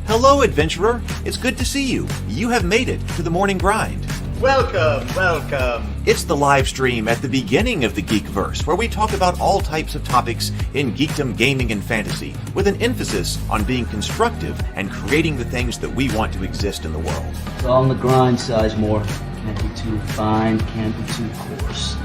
Hello, adventurer. It's good to see you. You have made it to the morning grind. Welcome, welcome. It's the live stream at the beginning of the Geekverse, where we talk about all types of topics in geekdom, gaming, and fantasy, with an emphasis on being constructive and creating the things that we want to exist in the world. It's all on the grind, Sizemore. Can't be too fine, can't be too coarse.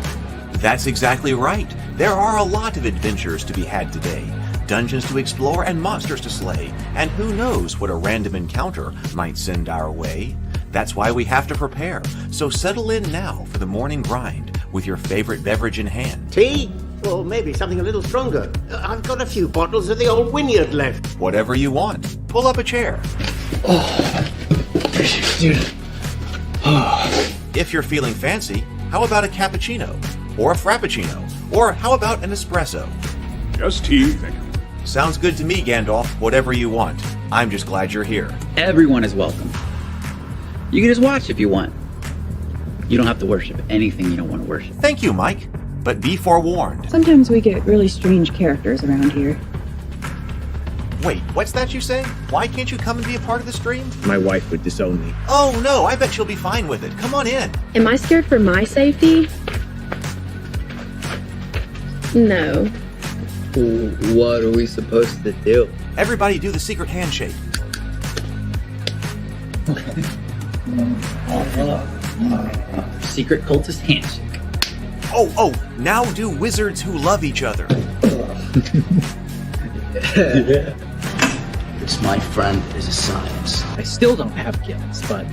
That's exactly right. There are a lot of adventures to be had today. Dungeons to explore and monsters to slay, and who knows what a random encounter might send our way. That's why we have to prepare, so settle in now for the morning grind with your favorite beverage in hand. Tea? Or maybe something a little stronger. I've got a few bottles of the old Wynyard left. Whatever you want. Pull up a chair. Dude. If you're feeling fancy, how about a cappuccino? Or a frappuccino? Or how about an espresso? Just tea, thank you. Sounds good to me, Gandalf. Whatever you want. I'm just glad you're here. Everyone is welcome. You can just watch if you want. You don't have to worship anything you don't want to worship. Thank you, Mike. But be forewarned. Sometimes we get really strange characters around here. Wait, what's that you say? Why can't you come and be a part of the stream? My wife would disown me. Oh no, I bet she'll be fine with it. Come on in. Am I scared for my safety? No. What are we supposed to do? Everybody do the secret handshake. Secret cultist handshake. Oh, now do wizards who love each other. This, my friend, is a science. I still don't have gifts, but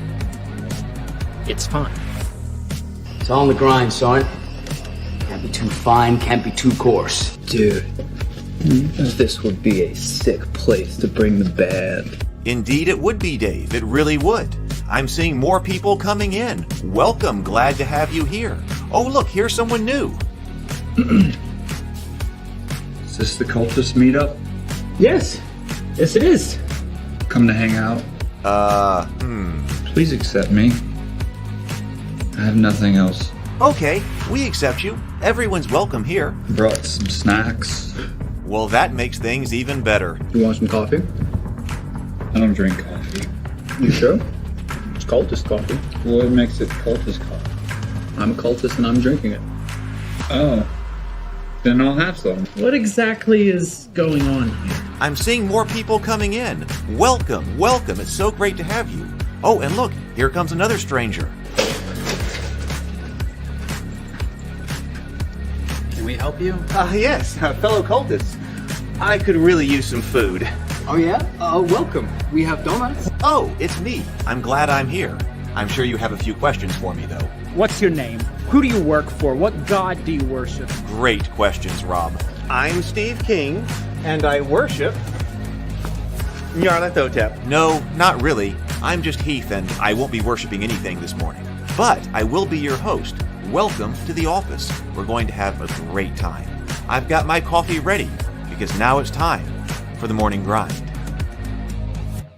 it's fine. It's all on the grind, son. Can't be too fine, can't be too coarse. Dude, this would be a sick place to bring the band. Indeed it would be, Dave. It really would. I'm seeing more people coming in. Welcome. Glad to have you here. Oh, look, here's someone new. Is this the cultist meetup? Yes it is. Come to hang out? Please accept me. I have nothing else. Okay, we accept you. Everyone's welcome here. Brought some snacks. Well, that makes things even better. You want some coffee? I don't drink coffee. You sure? It's cultist coffee. What makes it cultist coffee? I'm a cultist and I'm drinking it. Oh. Then I'll have some. What exactly is going on here? I'm seeing more people coming in. Welcome, welcome. It's so great to have you. Oh, and look, here comes another stranger. Can we help you? Yes, fellow cultists. I could really use some food. Oh yeah? Welcome. We have donuts. Oh, it's me. I'm glad I'm here. I'm sure you have a few questions for me, though. What's your name? Who do you work for? What god do you worship? Great questions, Rob. I'm Steve King, and I worship Nyarlathotep. No, not really. I'm just Heath, and I won't be worshiping anything this morning. But I will be your host. Welcome to the office. We're going to have a great time. I've got my coffee ready, because now it's time for the morning grind.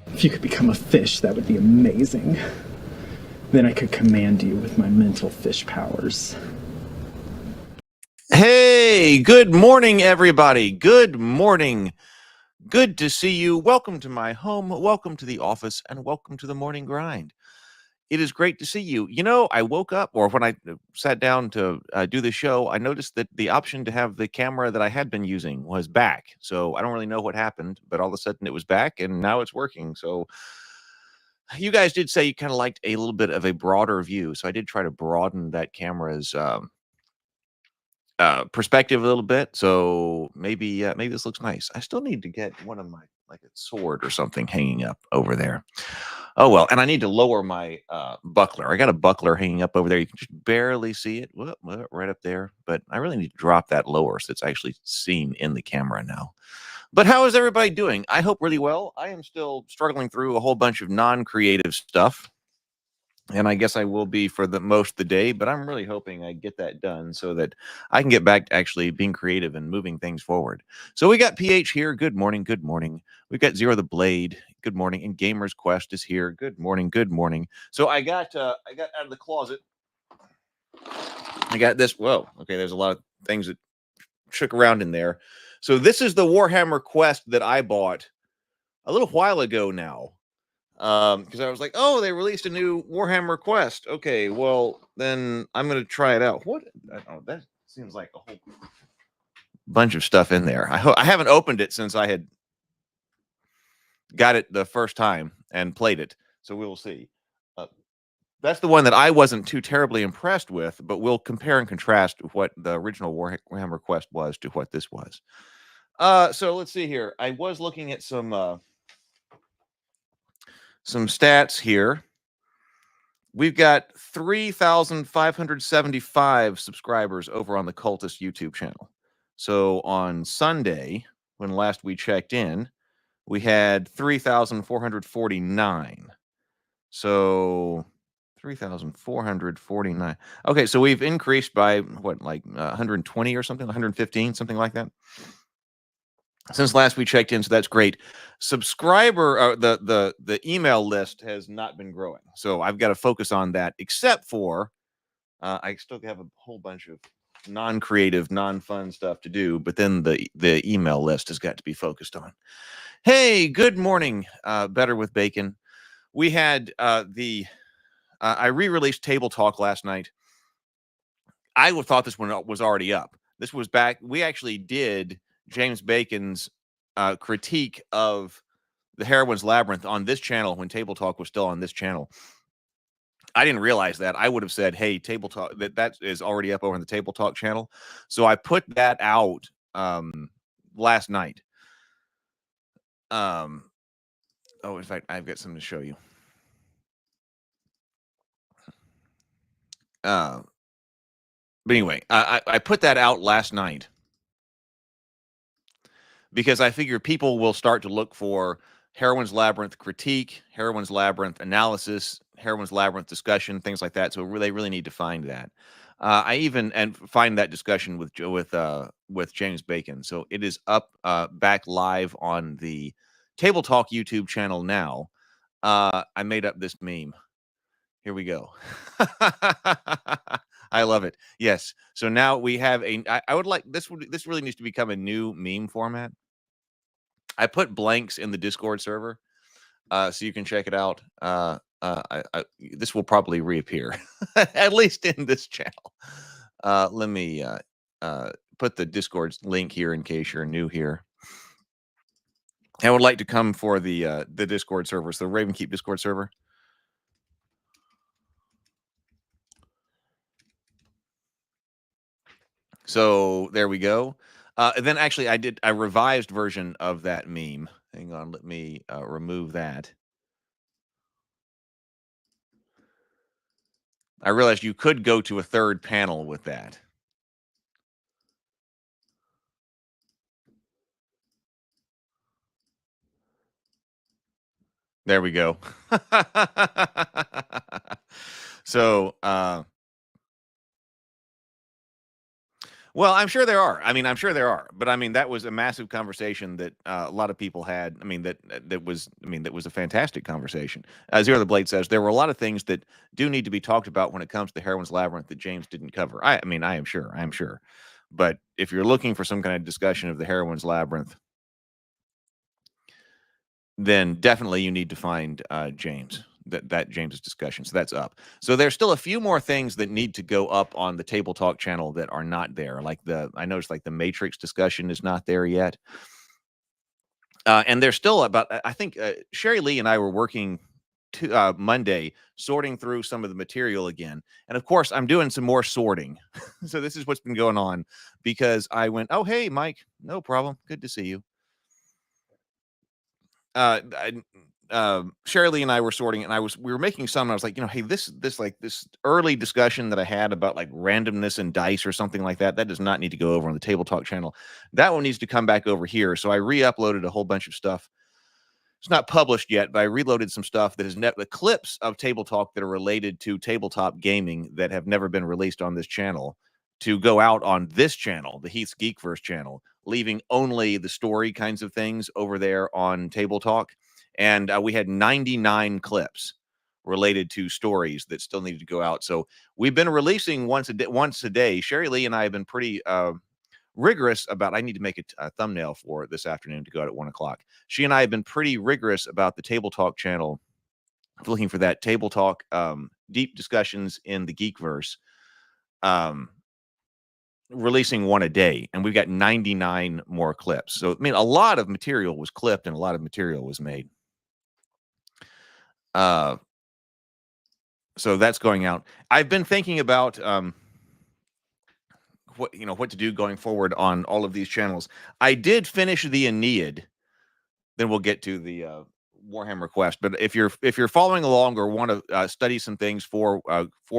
If you could become a fish, that would be amazing. Then I could command you with my mental fish powers. Hey, good morning, everybody. Good morning. Good to see you. Welcome to my home. Welcome to the office, and welcome to the morning grind. It is great to see you. You know, I woke up, or when I sat down to do the show, I noticed that the option to have the camera that I had been using was back. So I don't really know what happened, but all of a sudden it was back, and now it's working. So you guys did say you kind of liked a little bit of a broader view. So I did try to broaden that camera's perspective a little bit. So maybe this looks nice. I still need to get one of my, like a sword or something hanging up over there. Oh, well, and I need to lower my buckler. I got a buckler hanging up over there. You can just barely see it. Whoop, whoop, right up there. But I really need to drop that lower so it's actually seen in the camera now. But how is everybody doing? I hope really well. I am still struggling through a whole bunch of non-creative stuff. And I guess I will be for the most of the day, but I'm really hoping I get that done so that I can get back to actually being creative and moving things forward. So we got PH here. Good morning. Good morning. We've got Zero the Blade. Good morning. And Gamer's Quest is here. Good morning. Good morning. So I got out of the closet. I got this. Whoa. Okay. There's a lot of things that shook around in there. So this is the Warhammer Quest that I bought a little while ago now. Because I was like, oh, they released a new Warhammer Quest. Okay, well, then I'm going to try it out. What? I don't know, that seems like a whole bunch of stuff in there. I haven't opened it since I had got it the first time and played it. So we will see. That's the one that I wasn't too terribly impressed with, but we'll compare and contrast what the original Warhammer Quest was to what this was. So let's see here. I was looking at some stats here. We've got 3,575 subscribers over on the Cultist YouTube channel. So on Sunday, when last we checked in, we had 3,449. So 3,449. Okay, so we've increased by what, like 120 or something, 115, something like that, since last we checked in. So that's great. Subscriber, the email list has not been growing, so I've got to focus on that. Except for I still have a whole bunch of non-creative, non-fun stuff to do, but then the email list has got to be focused on. Hey, good morning, Better with Bacon. We had I re-released Table Talk last night. I thought this one was already up. This was back. We actually did James Bacon's critique of the Heroine's Labyrinth on this channel when Table Talk was still on this channel. I didn't realize that. I would have said, hey, Table Talk, that is already up over on the Table Talk channel. So I put that out last night. Oh, in fact, I've got something to show you. But anyway, I put that out last night because I figure people will start to look for Heroine's Labyrinth critique, Heroine's Labyrinth analysis, Heroine's Labyrinth discussion, things like that. So they really need to find that. I even find that discussion with James Bacon. So it is up back live on the Table Talk YouTube channel now. I made up this meme. Here we go. I love it. Yes. So now we have I would like this really needs to become a new meme format. I put blanks in the Discord server, so you can check it out. This will probably reappear, at least in this channel. Let me put the Discord link here in case you're new here. I would like to come for the Discord server, so the Ravenkeep Discord server. So there we go. And then actually I did a revised version of that meme. Hang on, let me remove that. I realized you could go to a third panel with that. There we go. So, well, I'm sure there are. I mean, I'm sure there are. But I mean, that was a massive conversation that a lot of people had. I mean, that was a fantastic conversation. Zero the Blade says there were a lot of things that do need to be talked about when it comes to Heroine's Labyrinth that James didn't cover. I mean, I am sure. But if you're looking for some kind of discussion of the Heroine's Labyrinth, then definitely you need to find James. That James's discussion. So that's up. So there's still a few more things that need to go up on the Table Talk channel that are not there. Like I noticed like the Matrix discussion is not there yet. And there's still about, I think Sherry Lee and I were working Monday sorting through some of the material again. And of course I'm doing some more sorting. So this is what's been going on because I went, oh, hey, Mike, no problem. Good to see you. Sherry Lee and I were sorting, and we were making some. And I was like, hey, this early discussion that I had about like randomness and dice or something like that, that does not need to go over on the Table Talk channel. That one needs to come back over here. So I re-uploaded a whole bunch of stuff. It's not published yet, but I reloaded some stuff that is the clips of Table Talk that are related to tabletop gaming that have never been released on this channel to go out on this channel, the Heath's Geekverse channel, leaving only the story kinds of things over there on Table Talk. And we had 99 clips related to stories that still needed to go out. So we've been releasing once a day. Sherry Lee and I have been pretty rigorous about. I need to make a thumbnail for this afternoon to go out at 1 o'clock. She and I have been pretty rigorous about the Table Talk channel, looking for that Table Talk deep discussions in the Geekverse, releasing one a day, and we've got 99 more clips. So I mean, a lot of material was clipped and a lot of material was made. So that's going out. I've been thinking about what to do going forward on all of these channels. I did finish the Aeneid. Then we'll get to the Warhammer Quest. But if you're following along or want to study some things for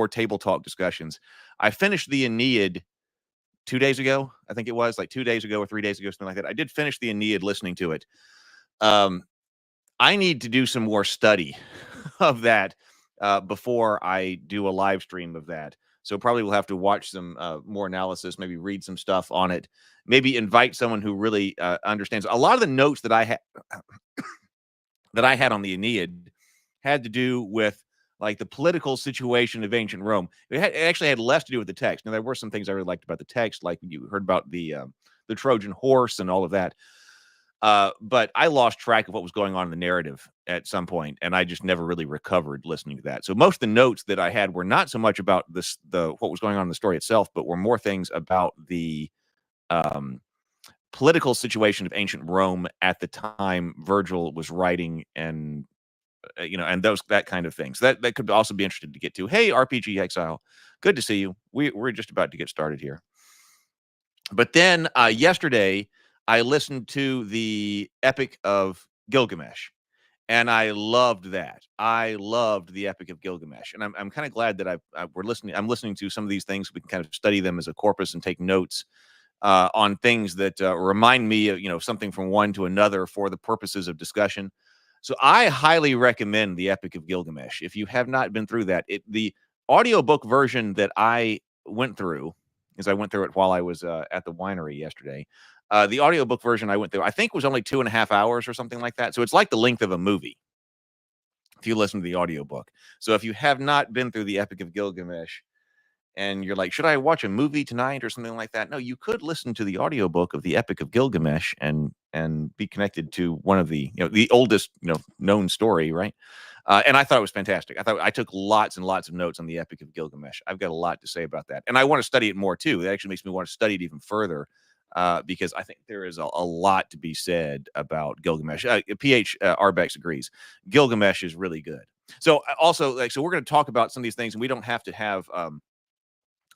Table Talk discussions, I finished the Aeneid 2 days ago. I think it was like 2 days ago or 3 days ago, something like that. I did finish the Aeneid listening to it. I need to do some more study of that before I do a live stream of that. So probably we'll have to watch some more analysis, maybe read some stuff on it, maybe invite someone who really understands. A lot of the notes that I had on the Aeneid had to do with like the political situation of ancient Rome. It actually had less to do with the text. Now, there were some things I really liked about the text, like you heard about the Trojan horse and all of that. But I lost track of what was going on in the narrative at some point, and I just never really recovered listening to that. So most of the notes that I had were not so much about what was going on in the story itself, but were more things about the political situation of ancient Rome at the time Virgil was writing, and and that kind of things. That could also be interesting to get to. Hey, RPG Exile, good to see you. We're just about to get started here. But then yesterday, I listened to the Epic of Gilgamesh, and I loved that. I loved the Epic of Gilgamesh, and I'm kind of glad that I'm listening to some of these things. We can kind of study them as a corpus and take notes on things that remind me of something from one to another for the purposes of discussion. So I highly recommend the Epic of Gilgamesh. If you have not been through that, the audiobook version that I went through, as I went through it while I was at the winery yesterday. The audiobook version I went through, I think, was only 2.5 hours or something like that. So it's like the length of a movie if you listen to the audiobook. So if you have not been through the Epic of Gilgamesh and you're like, should I watch a movie tonight or something like that? No, you could listen to the audiobook of the Epic of Gilgamesh and be connected to one of the oldest known story, right? And I thought it was fantastic. I took lots and lots of notes on the Epic of Gilgamesh. I've got a lot to say about that, and I want to study it more too. It actually makes me want to study it even further. Because I think there is a lot to be said about Gilgamesh. PH Arbex agrees. Gilgamesh is really good. So also, we're going to talk about some of these things, and we don't have to have.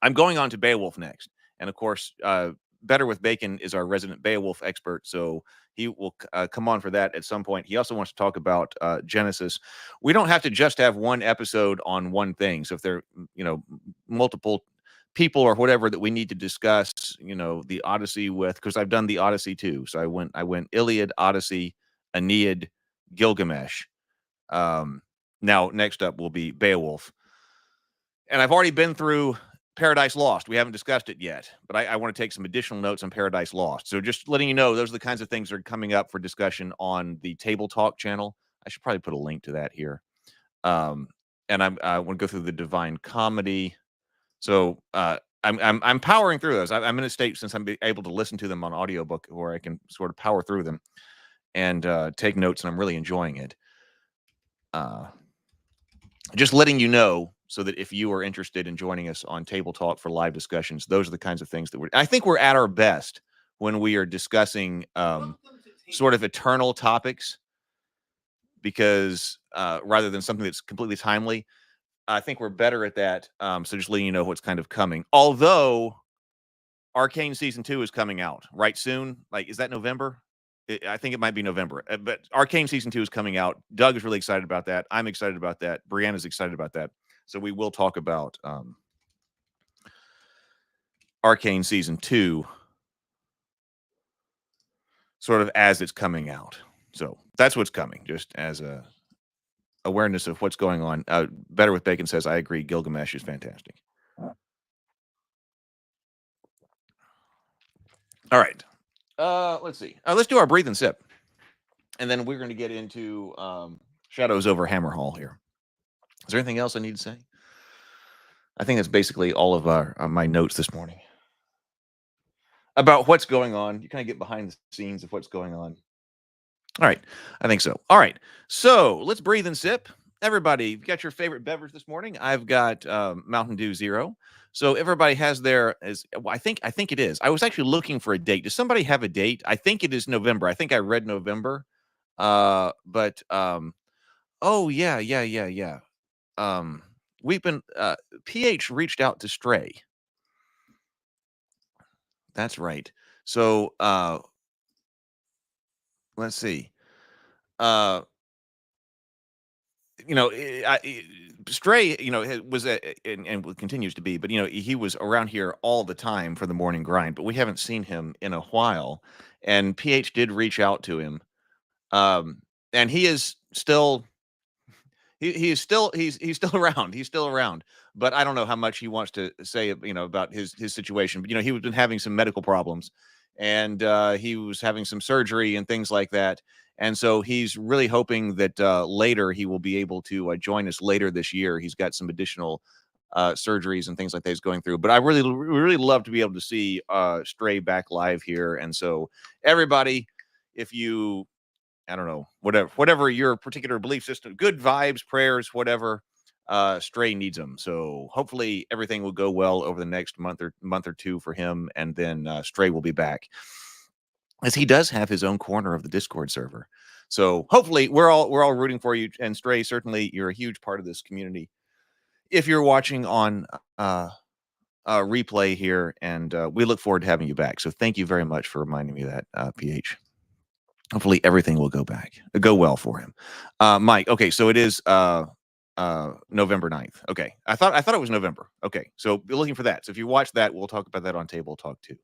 I'm going on to Beowulf next, and of course, Better with Bacon is our resident Beowulf expert, so he will come on for that at some point. He also wants to talk about Genesis. We don't have to just have one episode on one thing. So if there, multiple people or whatever that we need to discuss, the Odyssey with, because I've done the Odyssey too. So I went Iliad, Odyssey, Aeneid, Gilgamesh. Now next up will be Beowulf. And I've already been through Paradise Lost. We haven't discussed it yet, but I want to take some additional notes on Paradise Lost. So just letting you know, those are the kinds of things that are coming up for discussion on the Table Talk channel. I should probably put a link to that here. And I want to go through the Divine Comedy. So I'm powering through those. I'm in a state, since I'm able to listen to them on audiobook, where I can sort of power through them and take notes, and I'm really enjoying it. Just letting you know, so that if you are interested in joining us on Table Talk for live discussions, those are the kinds of things that I think we're at our best when we are discussing sort of eternal topics, because rather than something that's completely timely. I think we're better at that. So just letting you know what's kind of coming. Although Arcane Season 2 is coming out right soon. Like, is that November? I think it might be November. But Arcane Season 2 is coming out. Doug is really excited about that. I'm excited about that. Brianna's excited about that. So we will talk about Arcane Season 2 sort of as it's coming out. So that's what's coming, just as a awareness of what's going on. Better with Bacon says, I agree, Gilgamesh is fantastic. All right. Let's see. Let's do our breathe and sip. And then we're going to get into Shadows over Hammerhall here. Is there anything else I need to say? I think that's basically all of my notes this morning. about what's going on. You kind of get behind the scenes of what's going on. All right. I think so. All right. So let's breathe and sip. Everybody, you've got your favorite beverage this morning. I've got Mountain Dew Zero. So everybody has their well, I think it is. I was actually looking for a date. Does somebody have a date? I think it is November. I think I read November. But oh yeah. We've been PH reached out to Stray. That's right. So let's see. Stray, was and continues to be, but he was around here all the time for the morning grind, but we haven't seen him in a while. And PH did reach out to him, and he is still he's still around. He's still around, but I don't know how much he wants to say, about his situation. But he was been having some medical problems, and he was having some surgery and things like that. And so he's really hoping that later he will be able to join us later this year. He's got some additional surgeries and things like that he's going through. But I really love to be able to see Stray back live here. And so everybody, if you, I don't know, whatever your particular belief system, good vibes, prayers, whatever, Stray needs them. So hopefully everything will go well over the next month or two for him, and then Stray will be back, as he does have his own corner of the Discord server. So hopefully we're all rooting for you. And Stray, certainly you're a huge part of this community. If you're watching on replay here, and we look forward to having you back. So thank you very much for reminding me of that, PH. Hopefully everything will go well for him. Mike, okay, so it is November 9th. Okay. I thought it was November. Okay. So be looking for that. So if you watch that, we'll talk about that on Table Talk too.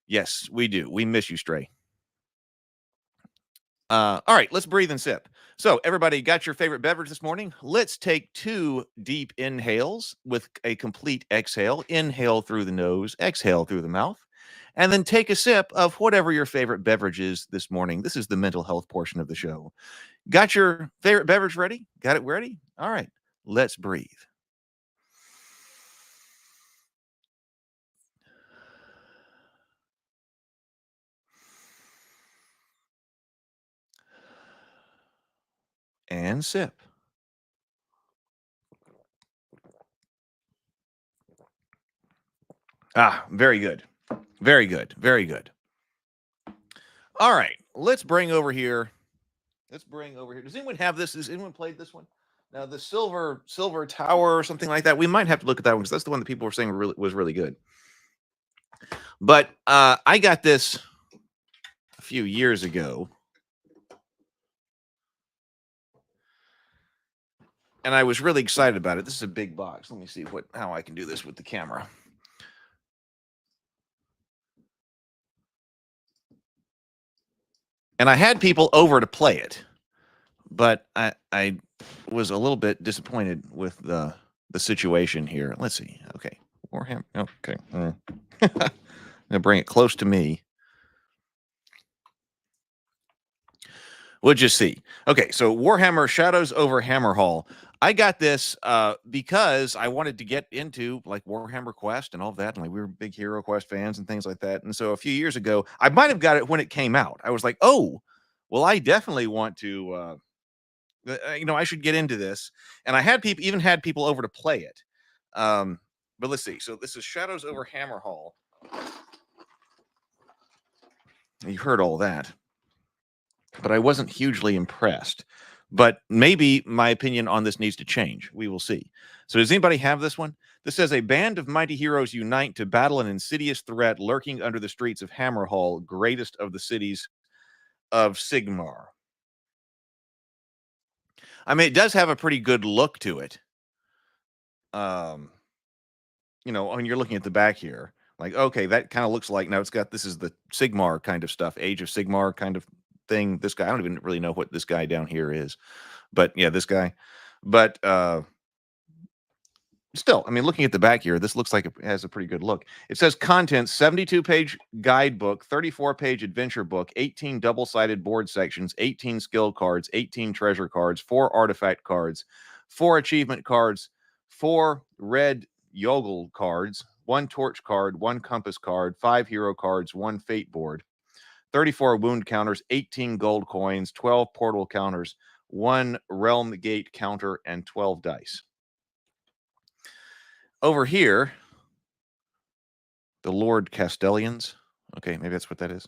Yes, we do. We miss you, Stray. All right, let's breathe and sip. So everybody got your favorite beverage this morning. Let's take 2 deep inhales with a complete exhale. Inhale through the nose, exhale through the mouth, and then take a sip of whatever your favorite beverage is this morning. This is the mental health portion of the show. Got your favorite beverage ready? Got it ready? All right, let's breathe. And sip. Very good. Very good. Very good. All right, let's bring over here. Does anyone have this? Has anyone played this one? Now, the Silver Tower or something like that. We might have to look at that one because that's the one that people were saying was really good. But I got this a few years ago, and I was really excited about it. This is a big box. Let me see how I can do this with the camera. And I had people over to play it, but I was a little bit disappointed with the situation here. Let's see. Okay. Warhammer. Okay. I'm going to bring it close to me. We'll just see. Okay. So Warhammer Shadows over Hammerhall. I got this because I wanted to get into like Warhammer Quest and all of that. And like we were big Hero Quest fans and things like that. And so a few years ago, I might have got it when it came out. I was like, oh, well, I definitely want to, I should get into this. And I had people over to play it. But let's see. So this is Shadows over Hammerhall. You heard all that, but I wasn't hugely impressed. But maybe my opinion on this needs to change. We will see. So does anybody have this one? This says, a band of mighty heroes unite to battle an insidious threat lurking under the streets of Hammerhall, greatest of the cities of Sigmar. I mean, it does have a pretty good look to it. When you're looking at the back here, like, okay, that kind of looks like, now this is the Sigmar kind of stuff, Age of Sigmar kind of thing. This guy, I don't even really know what this guy down here is, but yeah, this guy. But still, I mean, looking at the back here, this looks like it has a pretty good look. It says contents: 72-page guidebook, 34-page adventure book, 18 double-sided board sections, 18 skill cards, 18 treasure cards, 4 artifact cards, 4 achievement cards, 4 red Yogel cards, 1 torch card, 1 compass card, 5 hero cards, 1 fate board, 34 wound counters, 18 gold coins, 12 portal counters, 1 realm gate counter, and 12 dice. Over here, the Lord Castellians. Okay, maybe that's what that is.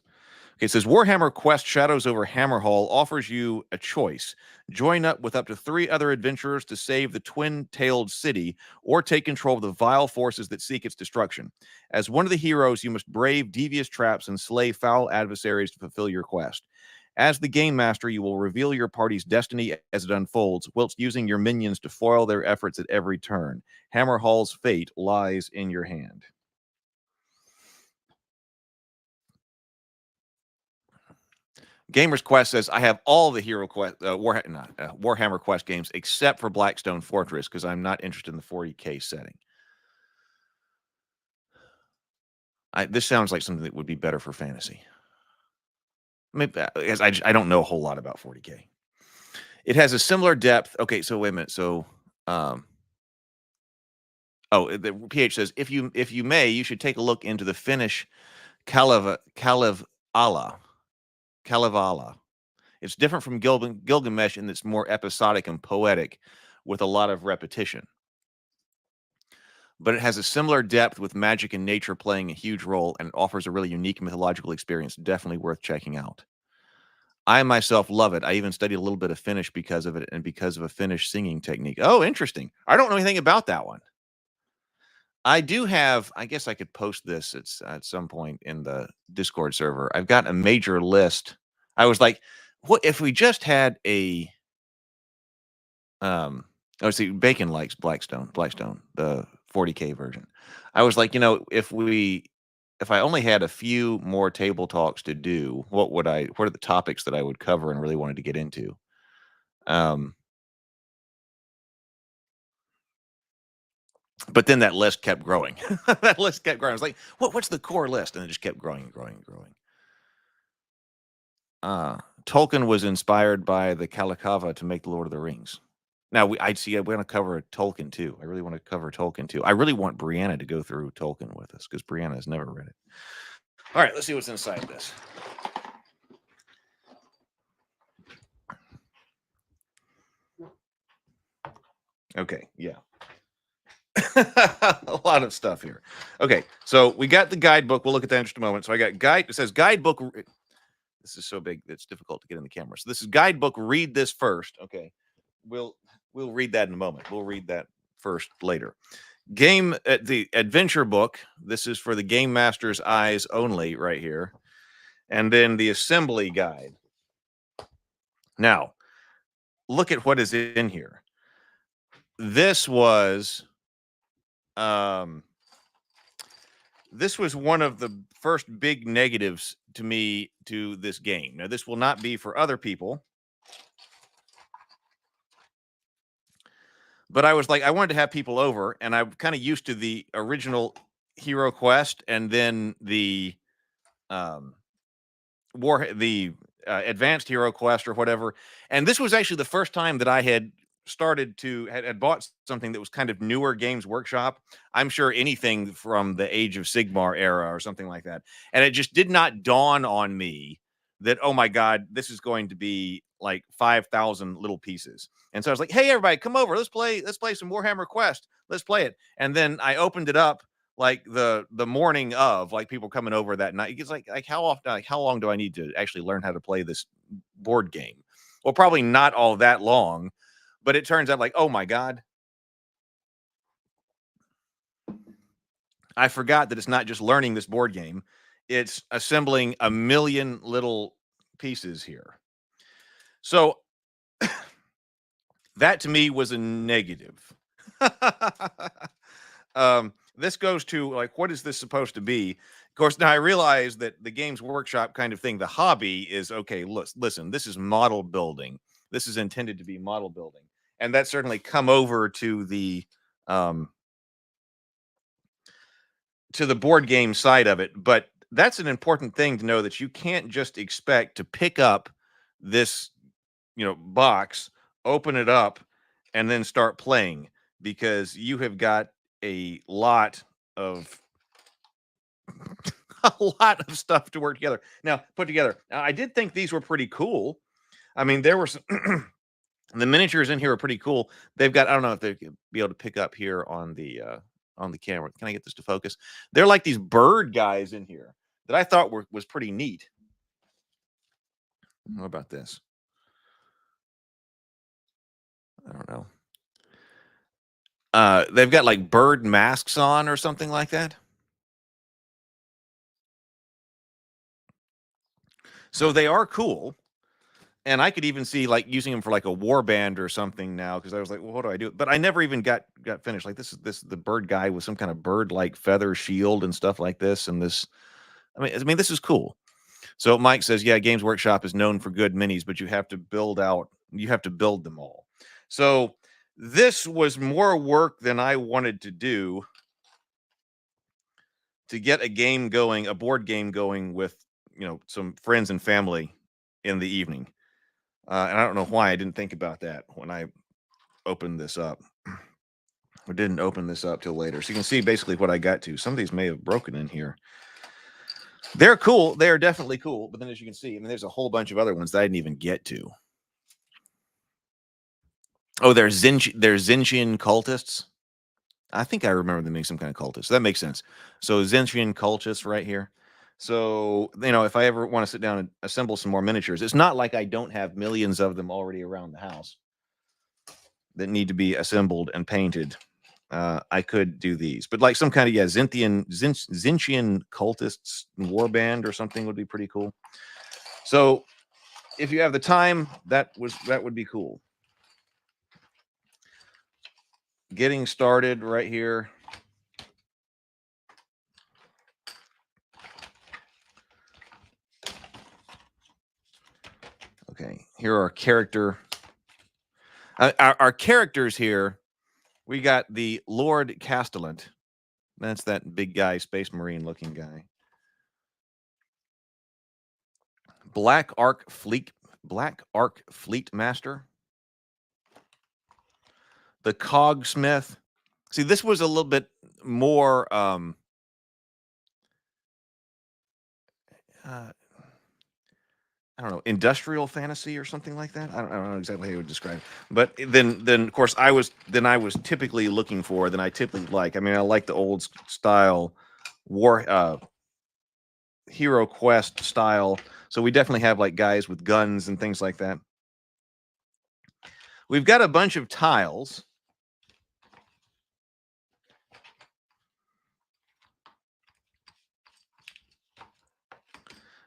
Okay, it says Warhammer Quest Shadows over Hammerhall offers you a choice. Join up with up to 3 other adventurers to save the twin-tailed city or take control of the vile forces that seek its destruction. As one of the heroes, you must brave devious traps and slay foul adversaries to fulfill your quest. As the game master, you will reveal your party's destiny as it unfolds, whilst using your minions to foil their efforts at every turn. Hammerhall's fate lies in your hand. Gamers Quest says, I have all the Hero Quest, Warhammer Quest games except for Blackstone Fortress because I'm not interested in the 40K setting. This sounds like something that would be better for fantasy. Maybe, I don't know a whole lot about 40K. It has a similar depth. Okay, so wait a minute. So, the PH says, if you may, you should take a look into the Finnish Kalevala. It's different from Gilgamesh in that it's more episodic and poetic with a lot of repetition. But it has a similar depth with magic and nature playing a huge role, and it offers a really unique mythological experience. Definitely worth checking out. I myself love it. I even studied a little bit of Finnish because of it and because of a Finnish singing technique. Oh, interesting. I don't know anything about that one. I do have, I guess I could post this at some point in the Discord server. I've got a major list. I was like, what if we just had a see, Bacon likes Blackstone, the 40K version. I was like, if I only had a few more table talks to do, what are the topics that I would cover and really wanted to get into? But then that list kept growing. That list kept growing. I was like, what's the core list? And it just kept growing and growing and growing. Tolkien was inspired by the Kalakava to make the Lord of the Rings. Now, I want to cover Tolkien too. I really want to cover Tolkien too. I really want Brianna to go through Tolkien with us because Brianna has never read it. All right, let's see what's inside this. Okay, yeah. A lot of stuff here. Okay, so we got the guidebook. We'll look at that in just a moment. So I got guide. It says guidebook. This is so big it's difficult to get in the camera. So this is guidebook. Read this first. Okay, we'll read that in a moment. We'll read that first later. The adventure book. This is for the game master's eyes only, right here. And then the assembly guide. Now, look at what is in here. This was one of the first big negatives to me to this game. Now, this will not be for other people, but I was like, I wanted to have people over, and I'm kind of used to the original Hero Quest and then the advanced Hero Quest or whatever. And this was actually the first time that I had had bought something that was kind of newer Games Workshop. I'm sure anything from the Age of Sigmar era or something like that. And it just did not dawn on me that, oh my God, this is going to be like 5,000 little pieces. And so I was like, hey, everybody, come over. Let's play some Warhammer Quest. Let's play it. And then I opened it up like the morning of, like, people coming over that night. It's like how long do I need to actually learn how to play this board game? Well, probably not all that long. But it turns out, like, oh my God, I forgot that it's not just learning this board game. It's assembling a million little pieces here. So that to me was a negative. This goes to, like, what is this supposed to be? Of course, now I realize that the Games Workshop kind of thing, the hobby is, okay, listen, this is model building. This is intended to be model building. And that's certainly come over to the board game side of it. But that's an important thing to know, that you can't just expect to pick up this, box, open it up, and then start playing, because you have got a lot of a lot of stuff to work together. Now, put together. Now, I did think these were pretty cool. I mean, there were some the miniatures in here are pretty cool. They've got, I don't know if they'll be able to pick up here on the camera. Can I get this to focus? They're like these bird guys in here that I thought was pretty neat. What about this? I don't know. They've got like bird masks on or something like that. So they are cool. And I could even see like using them for like a war band or something now, because I was like, well, what do I do? But I never even got finished. Like this is the bird guy with some kind of bird like feather shield and stuff like this. And this, I mean, this is cool. So Mike says, yeah, Games Workshop is known for good minis, but you have to build them all. So this was more work than I wanted to do to get a game going, a board game going with, some friends and family in the evening. And I don't know why I didn't think about that when I opened this up. Or didn't open this up till later. So you can see basically what I got to. Some of these may have broken in here. They're cool. They are definitely cool. But then as you can see, I mean, there's a whole bunch of other ones that I didn't even get to. Oh, they're Zinchian cultists. I think I remember them being some kind of cultist. So that makes sense. So Zinchian cultists right here. So, if I ever want to sit down and assemble some more miniatures, it's not like I don't have millions of them already around the house that need to be assembled and painted. I could do these, but like some kind of, Zinchian cultists warband or something would be pretty cool. So if you have the time, that would be cool. Getting started right here. Okay, here are our characters here. We got the Lord Castellant. That's that big guy, Space Marine looking guy. Black Arc Fleet Master. The Cogsmith. See, this was a little bit more I don't know, industrial fantasy or something like that. I don't know exactly how you would describe it. But then of course I was typically looking for, I like the old style Hero Quest style. So we definitely have like guys with guns and things like that. We've got a bunch of tiles.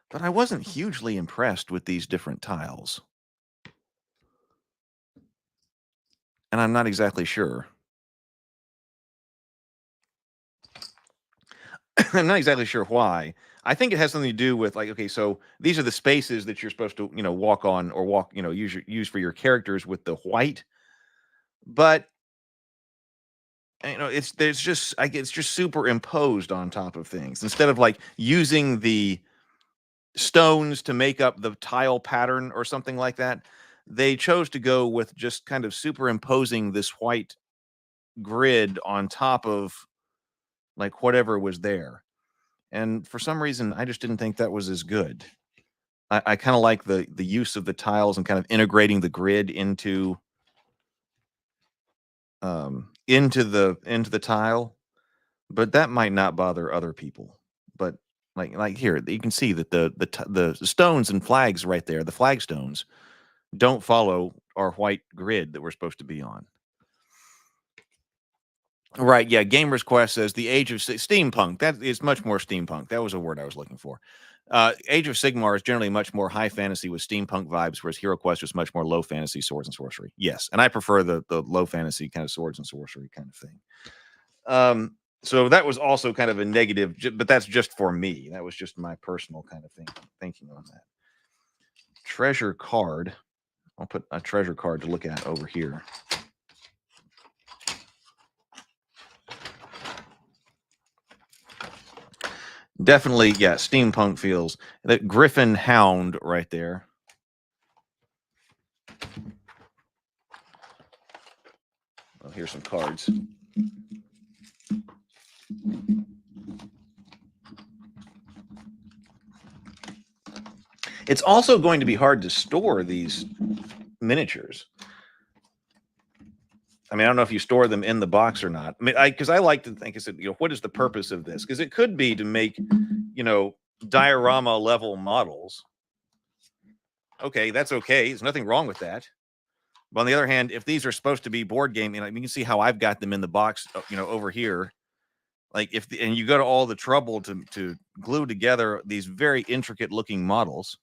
But I wasn't hugely impressed with these different tiles. And I'm not exactly sure. I'm not exactly sure why. I think it has something to do with so these are the spaces that you're supposed to, walk on or use for your characters with the white. But it's just superimposed on top of things instead of like using the stones to make up the tile pattern or something like that. They chose to go with just kind of superimposing this white grid on top of like whatever was there. And for some reason, I just didn't think that was as good. I kind of like the use of the tiles and kind of integrating the grid into the tile, but that might not bother other people. But like here, you can see that the stones and flags right there, the flagstones, don't follow our white grid that we're supposed to be on. Right, yeah. Gamers Quest says the Age of Steampunk. That is much more steampunk. That was a word I was looking for. Age of Sigmar is generally much more high fantasy with steampunk vibes, whereas Hero Quest is much more low fantasy swords and sorcery. Yes, and I prefer the low fantasy kind of swords and sorcery kind of thing. So that was also kind of a negative, but that's just for me. That was just my personal kind of thinking on that. Treasure card. I'll put a treasure card to look at over here. Definitely, yeah, steampunk feels. That Griffin Hound right there. Oh, here's some cards. It's also going to be hard to store these miniatures. I mean, I don't know if you store them in the box or not. I mean, because I like to think, I said, what is the purpose of this? Because it could be to make, diorama level models. Okay, that's okay. There's nothing wrong with that. But on the other hand, if these are supposed to be board game, you can see how I've got them in the box, over here. Like and you go to all the trouble to glue together these very intricate looking models.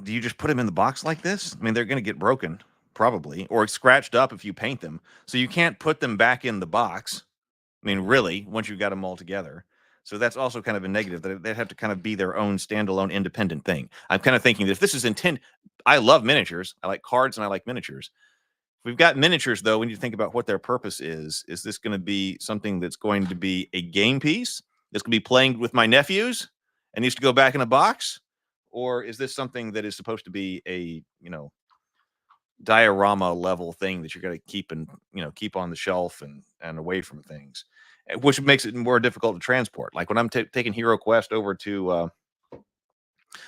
Do you just put them in the box like this? I mean, they're going to get broken probably, or scratched up if you paint them. So you can't put them back in the box. I mean, really, once you've got them all together. So that's also kind of a negative, that they have to kind of be their own standalone independent thing. I'm kind of thinking that if this is I love miniatures. I like cards and I like miniatures. If we've got miniatures, though, we need to think about what their purpose is. Is this going to be something that's going to be a game piece that's going to be playing with my nephews and needs to go back in a box? Or is this something that is supposed to be a, diorama level thing that you're going to keep keep on the shelf and away from things, which makes it more difficult to transport. Like when I'm taking Hero Quest over to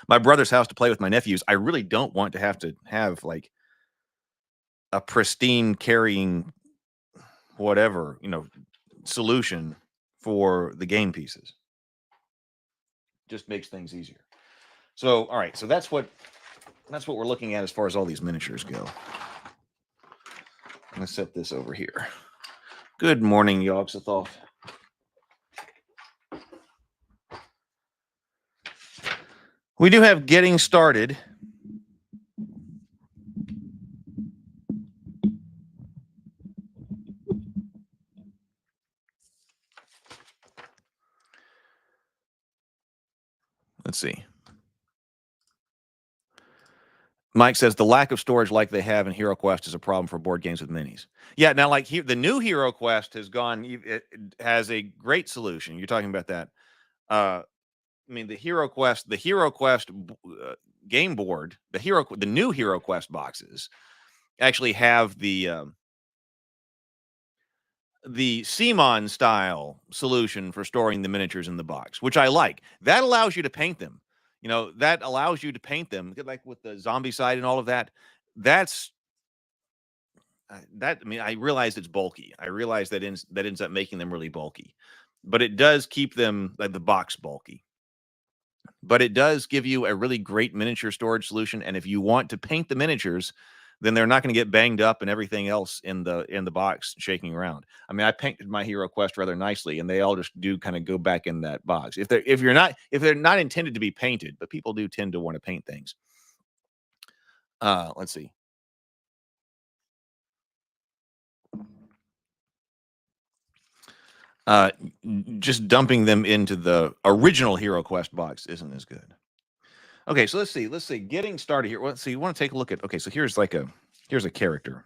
my brother's house to play with my nephews, I really don't want to have like a pristine carrying whatever, solution for the game pieces. Just makes things easier. So, all right. So that's what we're looking at as far as all these miniatures go. I'm going to set this over here. Good morning, Yogg-Sothoth. We do have getting started. Let's see. Mike says the lack of storage like they have in Hero Quest is a problem for board games with minis. Yeah, now like the new Hero Quest it has a great solution. You're talking about that. I mean the Hero Quest game board, the new Hero Quest boxes actually have the CMON style solution for storing the miniatures in the box, which I like. That allows you to paint them. That allows you to paint them, like with the zombie side and all of that. That's I mean, I realize it's bulky. I realize that ends up making them really bulky, but it does keep them like the box bulky. But it does give you a really great miniature storage solution. And if you want to paint the miniatures, then they're not going to get banged up and everything else in the box shaking around. I mean, I painted my Hero Quest rather nicely, and they all just do kind of go back in that box. If they're not intended to be painted, but people do tend to want to paint things. Let's see. Just dumping them into the original Hero Quest box isn't as good. Okay, so let's see. Getting started here. Let's see. You want to take a look at. Okay, so here's a character.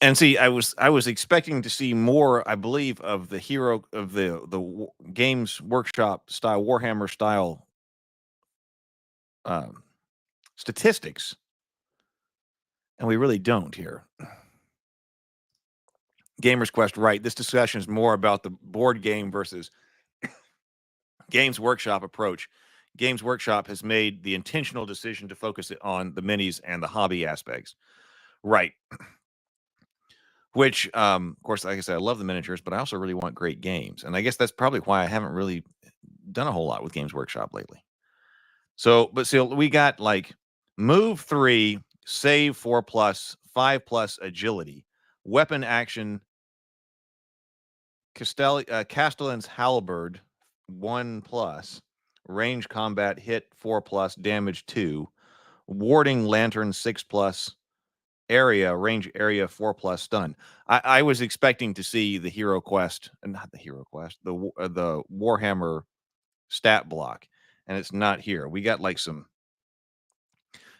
And see, I was expecting to see more, I believe, of the hero of the Games Workshop style, Warhammer style statistics, and we really don't here. Gamers Quest, right? This discussion is more about the board game versus Games Workshop approach. Games Workshop has made the intentional decision to focus it on the minis and the hobby aspects, right? Which, of course, like I said, I love the miniatures, but I also really want great games, and I guess that's probably why I haven't really done a whole lot with Games Workshop lately. So, but still, we got like move 3, save 4+, 5+ agility, weapon action, Castellan's halberd 1+, range combat hit 4+, damage 2, warding lantern 6+, range area 4+, stun. I was expecting to see the Hero Quest, not the Hero Quest, the Warhammer stat block, and it's not here. We got like some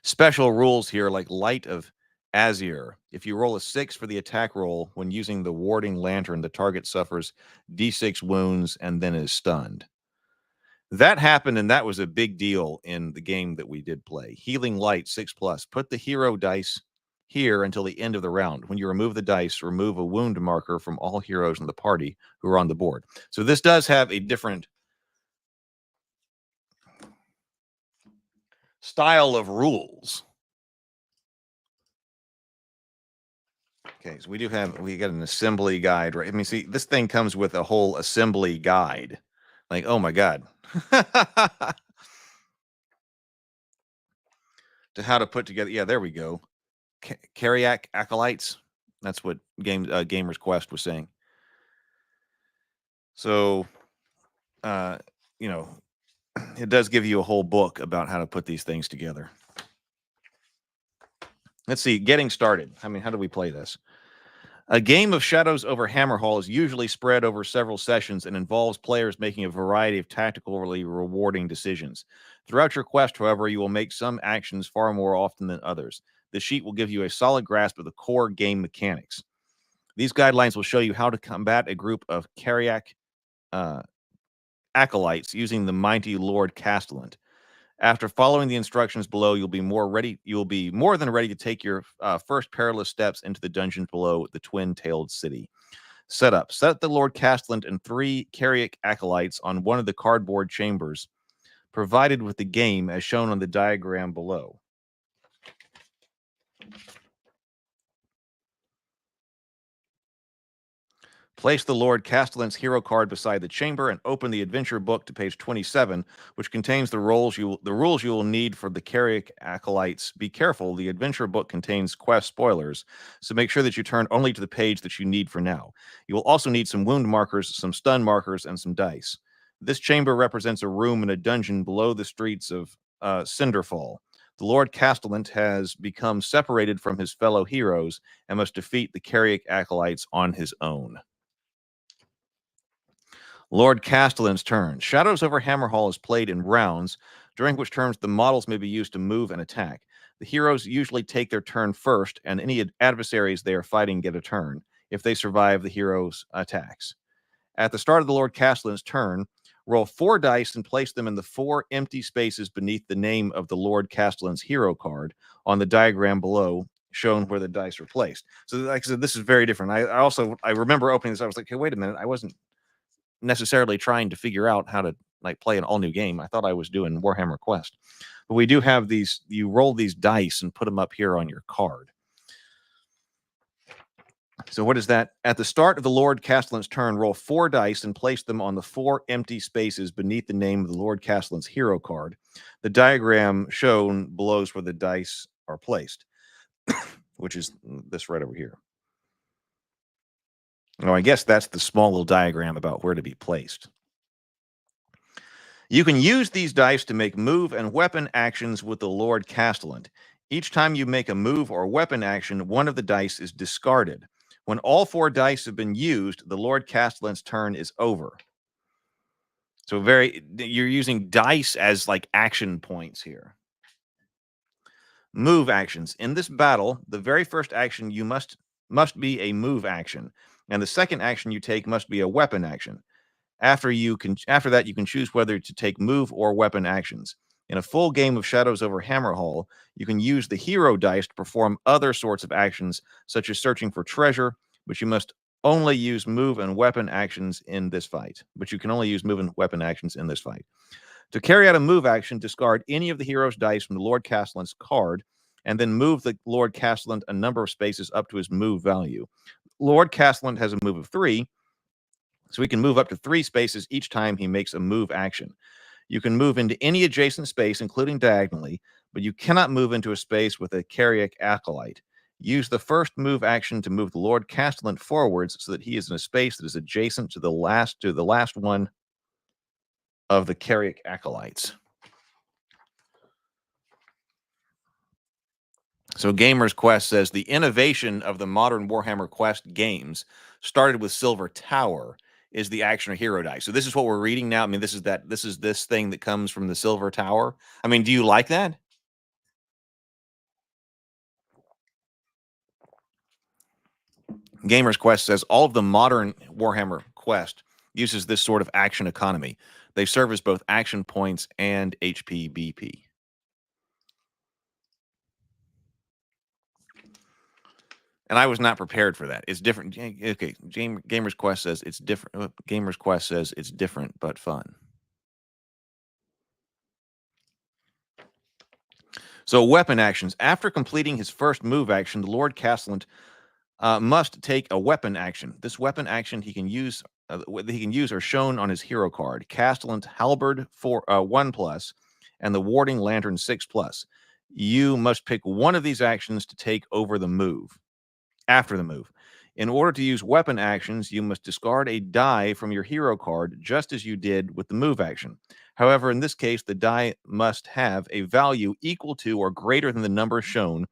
special rules here, like Light of Azir. If you roll a 6 for the attack roll when using the warding lantern, the target suffers D6 wounds and then is stunned. That happened, and that was a big deal in the game that we did play. Healing Light 6+. Put the hero dice here until the end of the round. When you remove the dice, remove a wound marker from all heroes in the party who are on the board. So this does have a different style of rules. Okay, so we got an assembly guide, right? I mean, see, this thing comes with a whole assembly guide. Like, oh my God. To how to put together. Yeah, there we go. Carriac acolytes. That's what Gamer's Quest was saying. So, you know, it does give you a whole book about how to put these things together. Let's see, getting started. I mean, how do we play this? A game of Shadows over Hammerhall is usually spread over several sessions and involves players making a variety of tactically rewarding decisions. Throughout your quest, however, you will make some actions far more often than others. The sheet will give you a solid grasp of the core game mechanics. These guidelines will show you how to combat a group of Carriac acolytes using the mighty Lord Castellan. After following the instructions below, you'll be more than ready to take your first perilous steps into the dungeons below the twin-tailed city. Setup. Set the Lord Castellan and 3 Carriac acolytes on one of the cardboard chambers provided with the game as shown on the diagram below. Place the Lord Castellan's hero card beside the chamber and open the adventure book to page 27, which contains the rules you will need for the Carriac acolytes. Be careful, the adventure book contains quest spoilers, so make sure that you turn only to the page that you need for now. You will also need some wound markers, some stun markers, and some dice. This chamber represents a room in a dungeon below the streets of Cinderfall. The Lord Castellan has become separated from his fellow heroes and must defeat the Carriac acolytes on his own. Lord Castellan's turn. Shadows over Hammerhall is played in rounds, during which turns the models may be used to move and attack. The heroes usually take their turn first, and any adversaries they are fighting get a turn, if they survive the hero's attacks. At the start of the Lord Castellan's turn, roll 4 dice and place them in the 4 empty spaces beneath the name of the Lord Castellan's hero card on the diagram below, shown where the dice are placed. So, like I said, this is very different. I remember opening this, I was like, hey, wait a minute, I wasn't necessarily trying to figure out how to like play an all new game. I thought I was doing Warhammer Quest, but we do have these. You roll these dice and put them up here on your card. So what is that? At the start of the Lord Castellan's turn, roll 4 dice and place them on the 4 empty spaces beneath the name of the Lord Castellan's hero card. The diagram shown below is where the dice are placed, which is this right over here. Oh, I guess that's the small little diagram about where to be placed. You can use these dice to make move and weapon actions with the Lord Castellan. Each time you make a move or weapon action, one of the dice is discarded. When all 4 dice have been used, the Lord Castellan's turn is over. So you're using dice as like action points here. Move actions. In this battle, the very first action you must be a move action, and the second action you take must be a weapon action. After that, you can choose whether to take move or weapon actions. In a full game of Shadows over Hammerhall, you can use the hero dice to perform other sorts of actions, such as searching for treasure, but you must only use move and weapon actions in this fight. To carry out a move action, discard any of the hero's dice from the Lord Castellan's card, and then move the Lord Castellan a number of spaces up to his move value. Lord Castellan has a move of 3, so he can move up to 3 spaces each time he makes a move action. You can move into any adjacent space, including diagonally, but you cannot move into a space with a Carriac acolyte. Use the first move action to move the Lord Castellan forwards so that he is in a space that is adjacent to the last one of the Carriac acolytes. So Gamer's Quest says the innovation of the modern Warhammer Quest games started with Silver Tower is the action or hero dice. So this is what we're reading now. I mean, this is this thing that comes from the Silver Tower. I mean, do you like that? Gamer's Quest says all of the modern Warhammer Quest uses this sort of action economy. They serve as both action points and HP BP. And I was not prepared for that. It's different. Okay, Gamer's Quest says it's different. Gamer's Quest says it's different but fun. So weapon actions. After completing his first move action, the Lord Castellan must take a weapon action. This weapon action he can use are shown on his hero card. Castellan's Halberd 1+, and the Warding Lantern 6+. You must pick one of these actions to take over the move. After the move. In order to use weapon actions, you must discard a die from your hero card, just as you did with the move action. However, in this case, the die must have a value equal to or greater than the number shown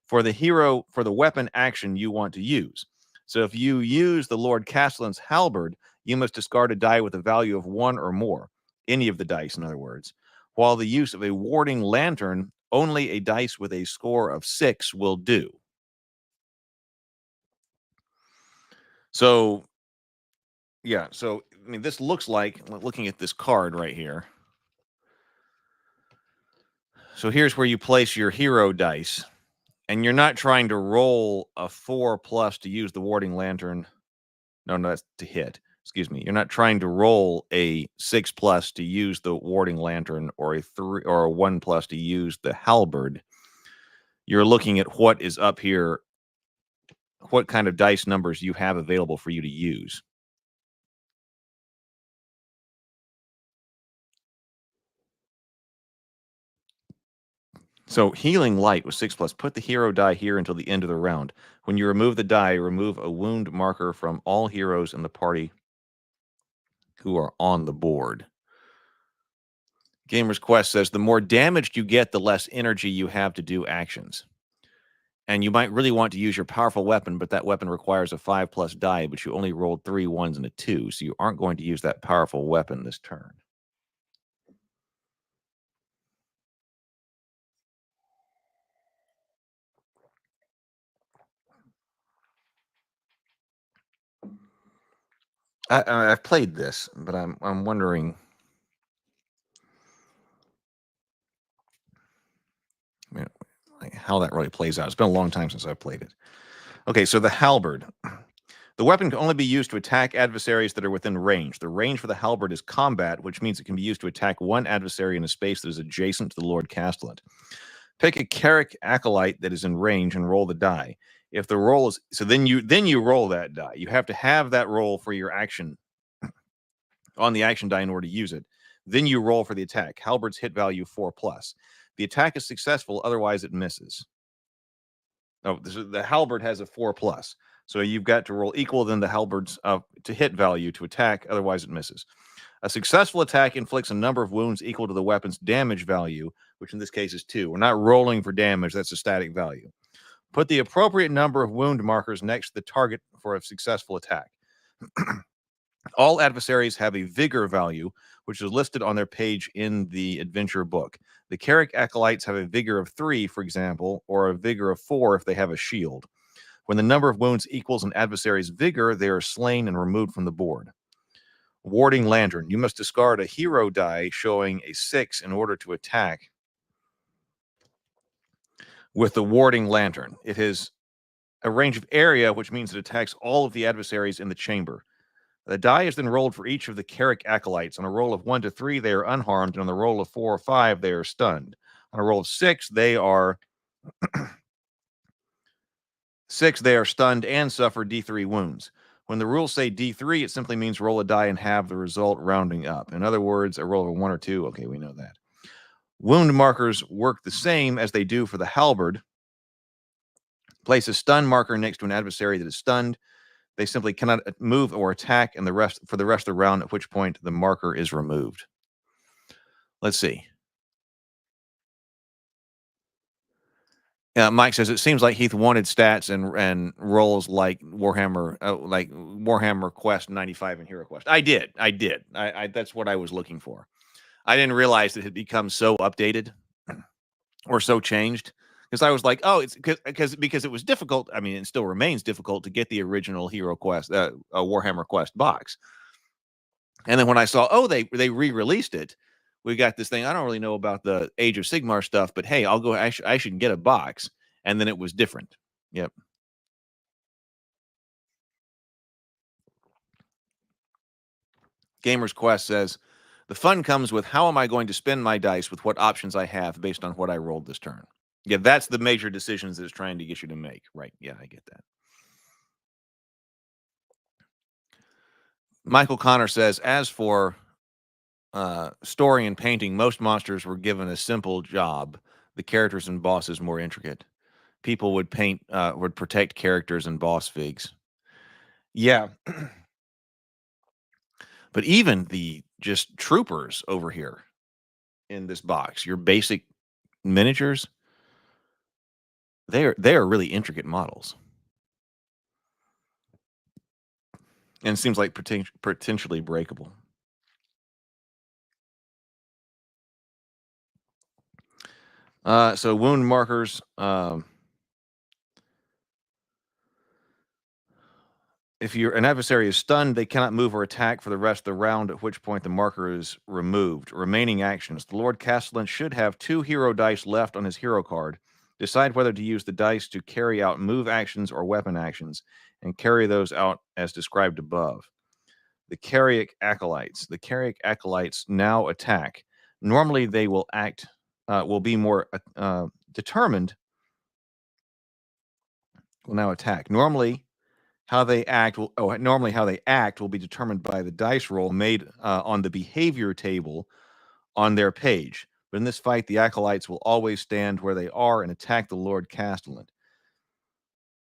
for the weapon action you want to use. So if you use the Lord Castellan's Halberd, you must discard a die with a value of 1 or more, any of the dice, in other words. While the use of a Warding Lantern, only a dice with a score of 6 will do. So, yeah, so, I mean, this looks like, looking at this card right here. So here's where you place your hero dice, and you're not trying to roll a 4+ to use the Warding Lantern. No, that's to hit. Excuse me. You're not trying to roll a 6+ to use the Warding Lantern or a 3 or a 1+ to use the Halberd. You're looking at what is up here, what kind of dice numbers you have available for you to use. So Healing Light was 6+. Put the hero die here until the end of the round. When you remove the die, remove a wound marker from all heroes in the party who are on the board. Gamer's Quest says the more damaged you get, the less energy you have to do actions. And you might really want to use your powerful weapon, but that weapon requires a 5+ die, but you only rolled 3 1s and a 2, so you aren't going to use that powerful weapon this turn. I've played this, but I'm wondering, like how that really plays out. It's been a long time since I've played it. Okay, so the Halberd. The weapon can only be used to attack adversaries that are within range. The range for the Halberd is combat, which means it can be used to attack one adversary in a space that is adjacent to the Lord Castellan. Pick a Carrick Acolyte that is in range and roll the die. If the roll is then you roll that die. You have to have that roll for your action on the action die in order to use it. Then you roll for the attack. Halberd's hit value 4+. The attack is successful, otherwise it misses. Oh, the Halberd has a 4+. So you've got to roll equal than the Halberd's to hit value to attack, otherwise it misses. A successful attack inflicts a number of wounds equal to the weapon's damage value, which in this case is 2. We're not rolling for damage, that's a static value. Put the appropriate number of wound markers next to the target for a successful attack. All adversaries have a vigor value, which is listed on their page in the adventure book. The Carrick Acolytes have a vigor of 3, for example, or a vigor of 4 if they have a shield. When the number of wounds equals an adversary's vigor, they are slain and removed from the board. Warding Lantern. You must discard a hero die showing a 6 in order to attack with the Warding Lantern. It has a range of area, which means it attacks all of the adversaries in the chamber. The die is then rolled for each of the Carrick Acolytes. On a roll of 1 to 3, they are unharmed, and on the roll of 4 or 5, they are stunned. On a roll of 6, they are stunned and suffer D3 wounds. When the rules say D3, it simply means roll a die and have the result rounding up. In other words, a roll of a 1 or 2. Okay, we know that. Wound markers work the same as they do for the Halberd. Place a stun marker next to an adversary that is stunned. They simply cannot move or attack for the rest of the round, at which point the marker is removed. Let's see. Mike says it seems like Heath wanted stats and rolls like Warhammer Quest 95 and Hero Quest. I did. That's what I was looking for. I didn't realize that it had become so updated or so changed. Because I was like, oh, it's because it was difficult. I mean, it still remains difficult to get the original Hero Quest, Warhammer Quest box. And then when I saw, oh, they re-released it, we got this thing. I don't really know about the Age of Sigmar stuff, but hey, I'll go. I should get a box. And then it was different. Yep. Gamer's Quest says, the fun comes with how am I going to spend my dice with what options I have based on what I rolled this turn. Yeah, that's the major decisions that it's trying to get you to make. Right. Yeah, I get that. Michael Connor says, as for story and painting, most monsters were given a simple job. The characters and bosses more intricate. People would would protect characters and boss figs. Yeah. But even the just troopers over here in this box, your basic miniatures, they are really intricate models. And it seems like potentially breakable. So wound markers. If an adversary is stunned, they cannot move or attack for the rest of the round, at which point the marker is removed. Remaining actions. The Lord Castellan should have 2 hero dice left on his hero card. Decide whether to use the dice to carry out move actions or weapon actions, and carry those out as described above. The Carrick Acolytes. The Carrick Acolytes now attack. Normally, they will be more determined. Will now attack. Normally, how they act will be determined by the dice roll made on the behavior table on their page. But in this fight, the acolytes will always stand where they are and attack the Lord Castellan.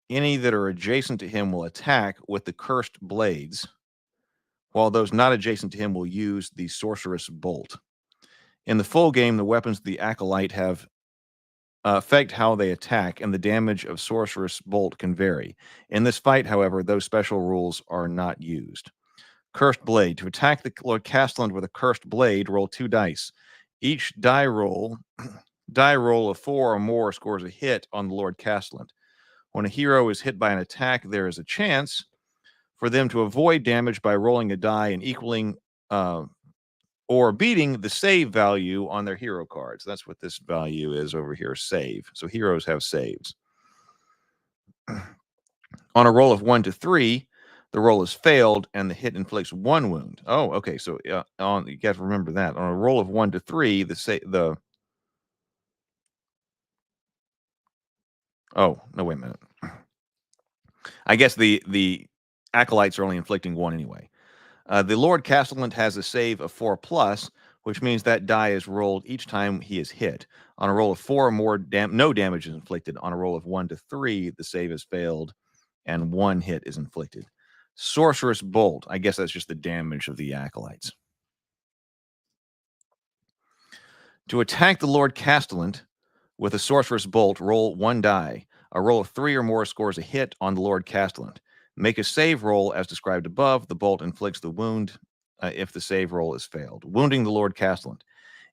Any that are adjacent to him will attack with the cursed blades, while those not adjacent to him will use the sorceress bolt. In the full game, the weapons of the acolyte have affect how they attack, and the damage of sorceress bolt can vary. In this fight, however, those special rules are not used. Cursed blade. To attack the Lord Castellan with a cursed blade, roll 2 dice. Each die roll of 4 or more scores a hit on the Lord Castellan. When a hero is hit by an attack, there is a chance for them to avoid damage by rolling a die and equaling or beating the save value on their hero cards. That's what this value is over here, save. So heroes have saves. On a roll of 1 to 3, the roll is failed and the hit inflicts 1 wound. Oh, okay. So you got to remember that. On a roll of 1 to 3, oh, no, wait a minute. I guess the acolytes are only inflicting 1 anyway. The Lord Castellan has a save of 4+, which means that die is rolled each time he is hit. On a roll of 4 or more, no damage is inflicted. On a roll of 1 to 3, the save is failed, and 1 hit is inflicted. Sorceress Bolt. I guess that's just the damage of the acolytes. To attack the Lord Castellan with a Sorceress Bolt, roll 1 die. A roll of 3 or more scores a hit on the Lord Castellan. Make a save roll as described above. The bolt inflicts the wound if the save roll is failed. Wounding the Lord Castellan.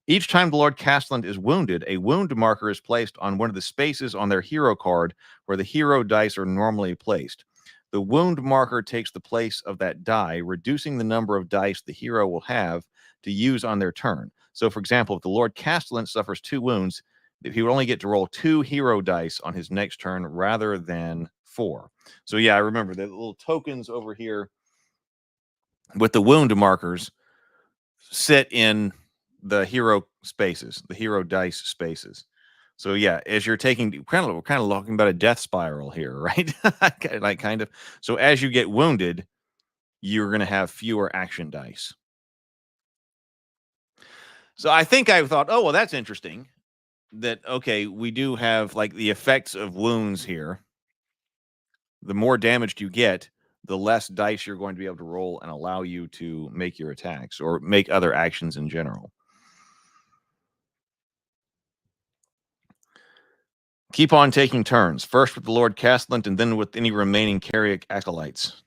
Each time the Lord Castellan is wounded, a wound marker is placed on one of the spaces on their hero card where the hero dice are normally placed. The wound marker takes the place of that die, reducing the number of dice the hero will have to use on their turn. So, for example, if the Lord Castellan suffers 2 wounds, he would only get to roll 2 hero dice on his next turn rather than 4. So yeah, I remember the little tokens over here with the wound markers sit in the hero spaces, the hero dice spaces. So yeah, as you're taking we're kind of talking about a death spiral here, right? Like kind of. So as you get wounded, you're going to have fewer action dice. So I think I thought, oh well, that's interesting. That okay, we do have like the effects of wounds here. The more damaged you get, the less dice you're going to be able to roll and allow you to make your attacks or make other actions in general. Keep on taking turns, first with the Lord Castellan and then with any remaining Carrick acolytes.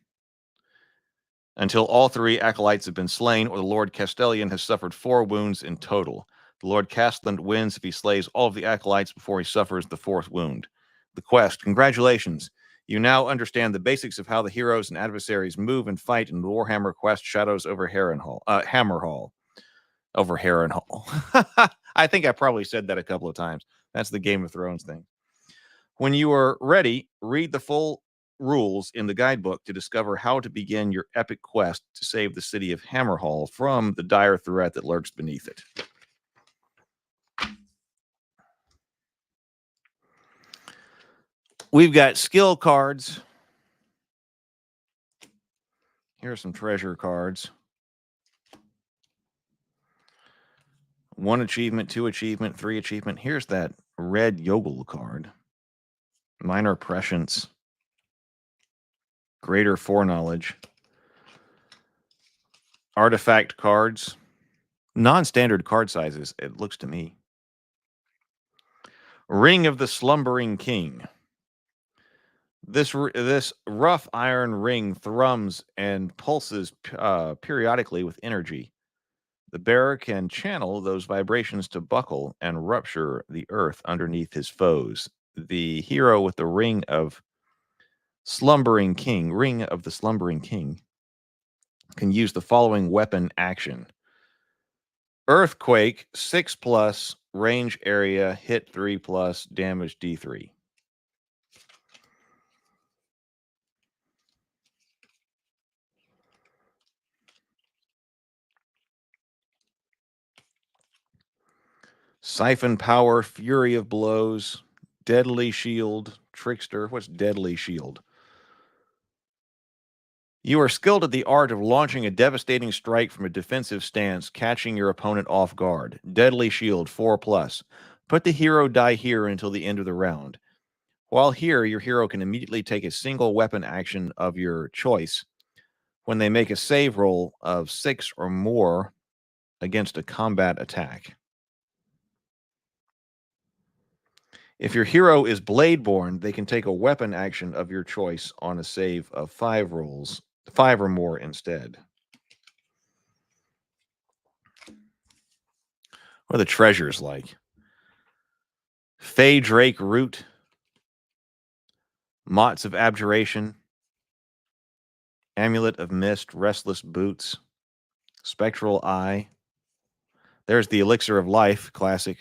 Until all 3 acolytes have been slain or the Lord Castellan has suffered 4 wounds in total. The Lord Castellan wins if he slays all of the acolytes before he suffers the 4th wound. The quest. Congratulations. You now understand the basics of how the heroes and adversaries move and fight in the Warhammer quest Shadows over Hammerhall. Over Harrenhal. I think I probably said that a couple of times. That's the Game of Thrones thing. When you are ready, read the full rules in the guidebook to discover how to begin your epic quest to save the city of Hammerhall from the dire threat that lurks beneath it. We've got skill cards. Here are some treasure cards. 1 achievement, 2 achievement, 3 achievement. Here's that red Yogel card. Minor prescience. Greater foreknowledge. Artifact cards. Non-standard card sizes, it looks to me. Ring of the Slumbering King. This rough iron ring thrums and pulses periodically with energy. The bearer can channel those vibrations to buckle and rupture the earth underneath his foes. The hero with the ring of the Slumbering King, can use the following weapon action. Earthquake 6+, range area, hit 3+, damage D3. Siphon power, fury of blows, deadly shield, trickster. What's deadly shield? You are skilled at the art of launching a devastating strike from a defensive stance, catching your opponent off guard. Deadly shield 4+. Put the hero die here until the end of the round. While here, your hero can immediately take a single weapon action of your choice when they make a save roll of 6 or more against a combat attack. If your hero is Bladeborn, they can take a weapon action of your choice on a save of 5 rolls, 5 or more instead. What are the treasures like? Fey Drake Root, Mots of Abjuration, Amulet of Mist, Restless Boots, Spectral Eye. There's the Elixir of Life, classic.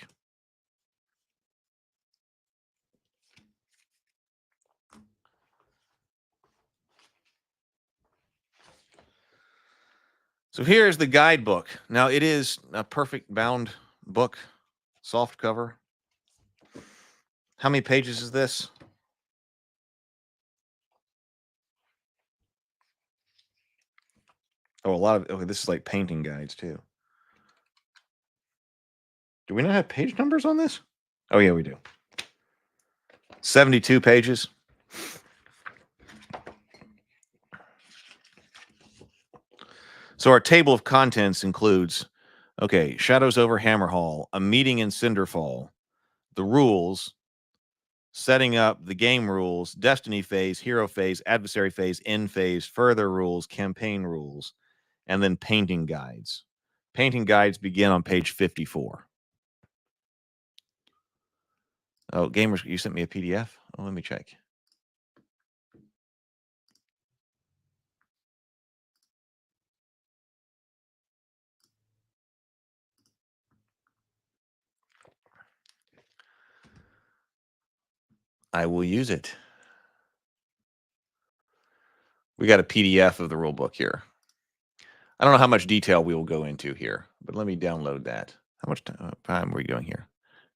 So here's the guidebook. Now, it is a perfect bound book, soft cover. How many pages is this? Oh, a lot of, okay, this is like painting guides too. Do we not have page numbers on this? Oh, yeah, we do. 72 pages. So our table of contents includes, okay, Shadows over Hammerhall, a meeting in Cinderfall, the rules, setting up the game rules, destiny phase, hero phase, adversary phase, end phase, further rules, campaign rules, and then painting guides. Painting guides begin on page 54. Oh, gamers, you sent me a PDF? Oh, let me check. I will use it. We got a PDF of the rule book here. I don't know how much detail we will go into here, but let me download that. How much time are we going here?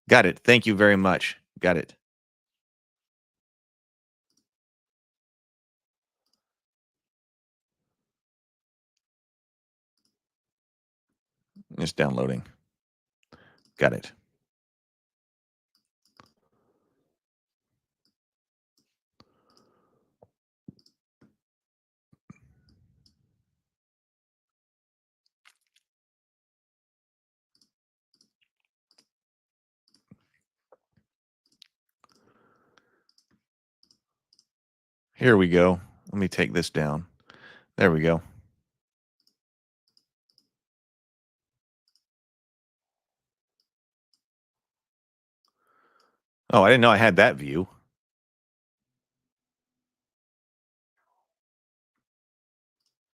Got it. Thank you very much. Got it. It's downloading. Got it. Here we go. Let me take this down. There we go. Oh, I didn't know I had that view.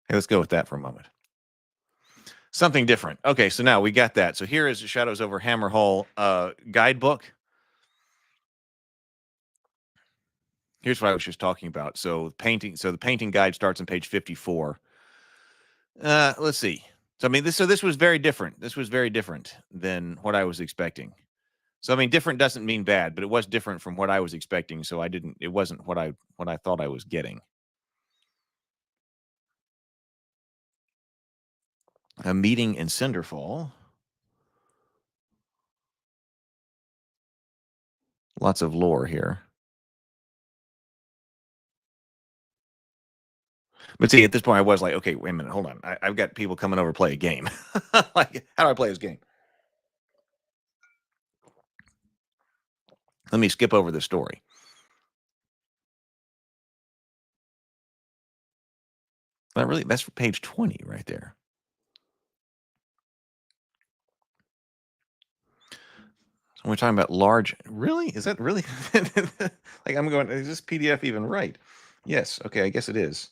Hey, let's go with that for a moment. Something different. Okay, so now we got that. So here is the Shadows over Hammerhall guidebook. Here's what I was just talking about. So the painting guide starts on page 54. Let's see. So I mean, this was very different. This was very different than what I was expecting. So I mean, different doesn't mean bad, but it was different from what I was expecting. So it wasn't what I thought I was getting. A meeting in Cinderfall. Lots of lore here. But see, at this point, I was like, okay, wait a minute, hold on. I've got people coming over to play a game. Like, how do I play this game? Let me skip over the story. Not really. That's for page 20 right there. So we're talking about large. Really? Is that really? Like, I'm going, is this PDF even right? Yes. Okay. I guess it is.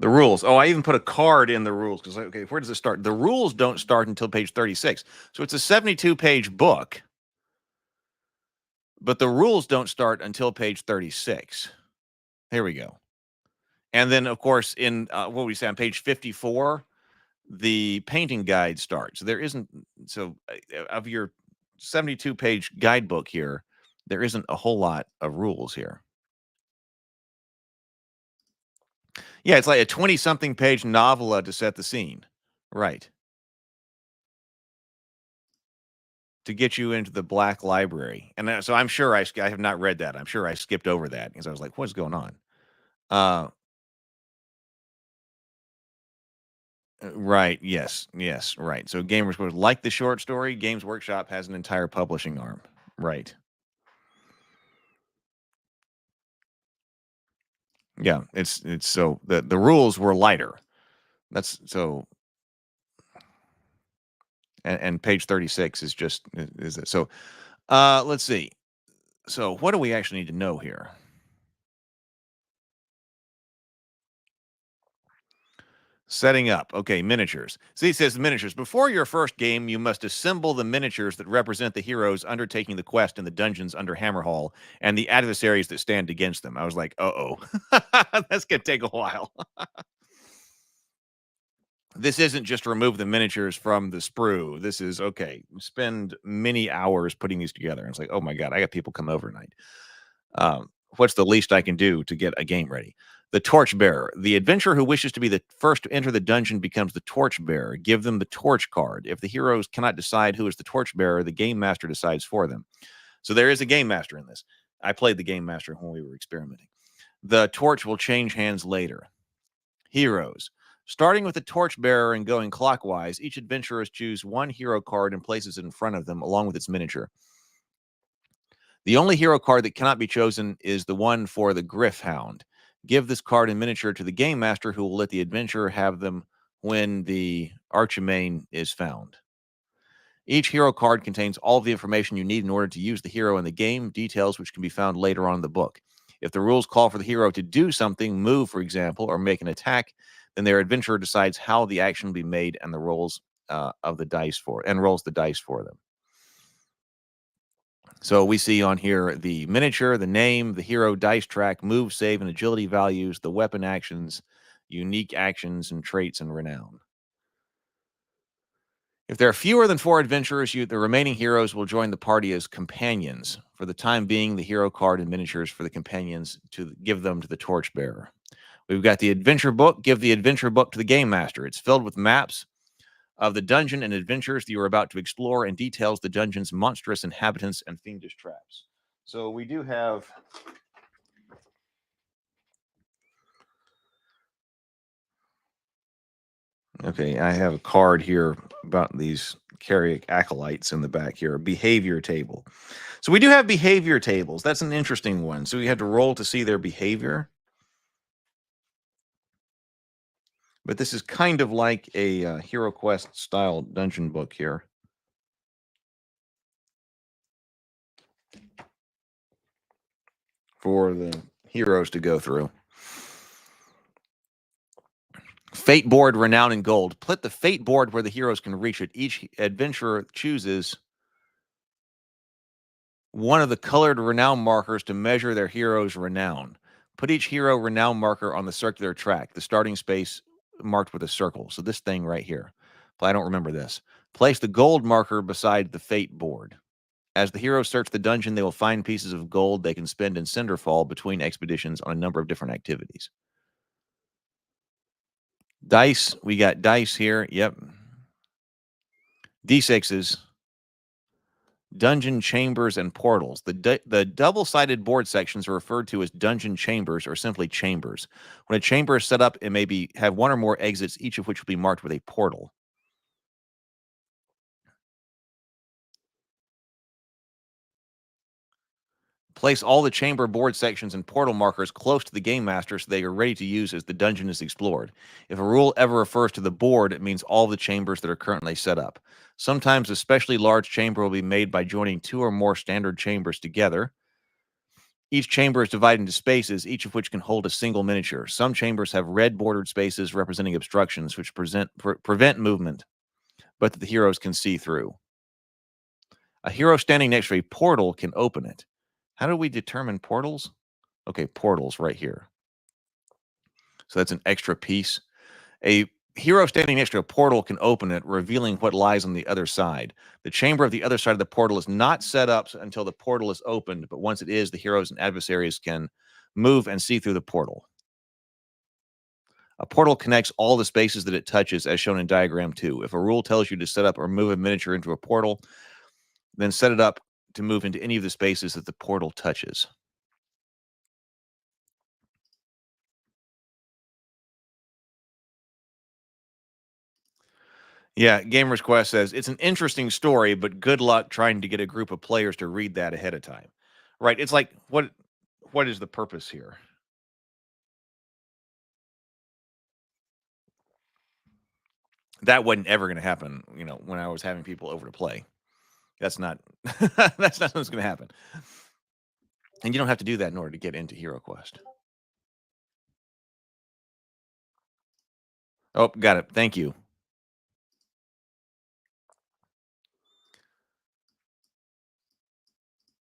The rules. Oh, I even put a card in the rules because, okay, where does it start? The rules don't start until page 36. So it's a 72-page book, but the rules don't start until page 36. Here we go. And then, of course, in what we say on page 54, the painting guide starts. So there isn't, so of your 72-page guidebook here, there isn't a whole lot of rules here. Yeah, it's like a 20-something page novella to set the scene. Right. To get you into the Black Library. And so I'm sure I have not read that. I'm sure I skipped over that because I was like, what's going on? Right. Yes. Yes. Right. So gamers would like the short story. Games Workshop has an entire publishing arm. Right. Yeah. It's so the rules were lighter. That's so. And page 36 is just is it so. Let's see. So what do we actually need to know here? Setting up. Okay, miniatures. See, it says miniatures. Before your first game, you must assemble the miniatures that represent the heroes undertaking the quest in the dungeons under Hammerhall and the adversaries that stand against them. I was like, uh-oh. That's going to take a while. This isn't just remove the miniatures from the sprue. This is, okay, spend many hours putting these together. And it's like, oh my God, I got people come overnight. What's the least I can do to get a game ready? The Torchbearer. The adventurer who wishes to be the first to enter the dungeon becomes the Torchbearer. Give them the torch card. If the heroes cannot decide who is the Torchbearer, the game master decides for them. So there is a game master in this. I played the game master when we were experimenting. The torch will change hands later. Heroes. Starting with the Torchbearer and going clockwise, each adventurer chooses one hero card and places it in front of them along with its miniature. The only hero card that cannot be chosen is the one for the Griffhound. Give this card in miniature to the game master, who will let the adventurer have them when the Archimane is found. Each hero card contains all of the information you need in order to use the hero in the game, details which can be found later on in the book. If the rules call for the hero to do something, move, for example, or make an attack, then their adventurer decides how the action will be made and the rolls of the dice rolls the dice for them. So we see on here the miniature, the name, the hero dice track, move, save, and agility values, the weapon actions, unique actions, and traits and renown. If there are fewer than 4 adventurers, the remaining heroes will join the party as companions. For the time being, the hero card and miniatures for the companions to give them to the Torchbearer. We've got the adventure book. Give the adventure book to the game master. It's filled with maps of the dungeon and adventures that you are about to explore and details the dungeon's monstrous inhabitants and fiendish traps. So we do have okay, I have a card here about these Carrick acolytes in the back here, a behavior table. So we do have behavior tables. That's an interesting one. So we had to roll to see their behavior. But this is kind of like a Hero Quest style dungeon book here. For the heroes to go through. Fate board, renown, and gold. Put the fate board where the heroes can reach it. Each adventurer chooses one of the colored renown markers to measure their hero's renown. Put each hero renown marker on the circular track, the starting space marked with a circle. So this thing right here. But I don't remember this. Place the gold marker beside the fate board. As the heroes search the dungeon, they will find pieces of gold they can spend in Cinderfall between expeditions on a number of different activities. Dice. We got dice here. Yep. D6s. Dungeon chambers and portals. The double-sided board sections are referred to as dungeon chambers or simply chambers. When a chamber is set up, it may have one or more exits, each of which will be marked with a portal. Place all the chamber board sections and portal markers close to the game master so they are ready to use as the dungeon is explored. If a rule ever refers to the board, it means all the chambers that are currently set up. Sometimes a especially large chamber will be made by joining 2 or more standard chambers together. Each chamber is divided into spaces, each of which can hold a single miniature. Some chambers have red bordered spaces representing obstructions which prevent movement, but that the heroes can see through. A hero standing next to a portal can open it. How do we determine portals? Okay, portals right here. So that's an extra piece. A hero standing next to a portal can open it, revealing what lies on the other side. The chamber of the other side of the portal is not set up until the portal is opened, but once it is, the heroes and adversaries can move and see through the portal. A portal connects all the spaces that it touches, as shown in diagram 2. If a rule tells you to set up or move a miniature into a portal, then set it up to move into any of the spaces that the portal touches. Yeah, Gamers Quest says, it's an interesting story, but good luck trying to get a group of players to read that ahead of time. Right, it's like, what is the purpose here? That wasn't ever going to happen, when I was having people over to play. That's not that's not what's going to happen. And you don't have to do that in order to get into Hero Quest. Oh, got it. Thank you.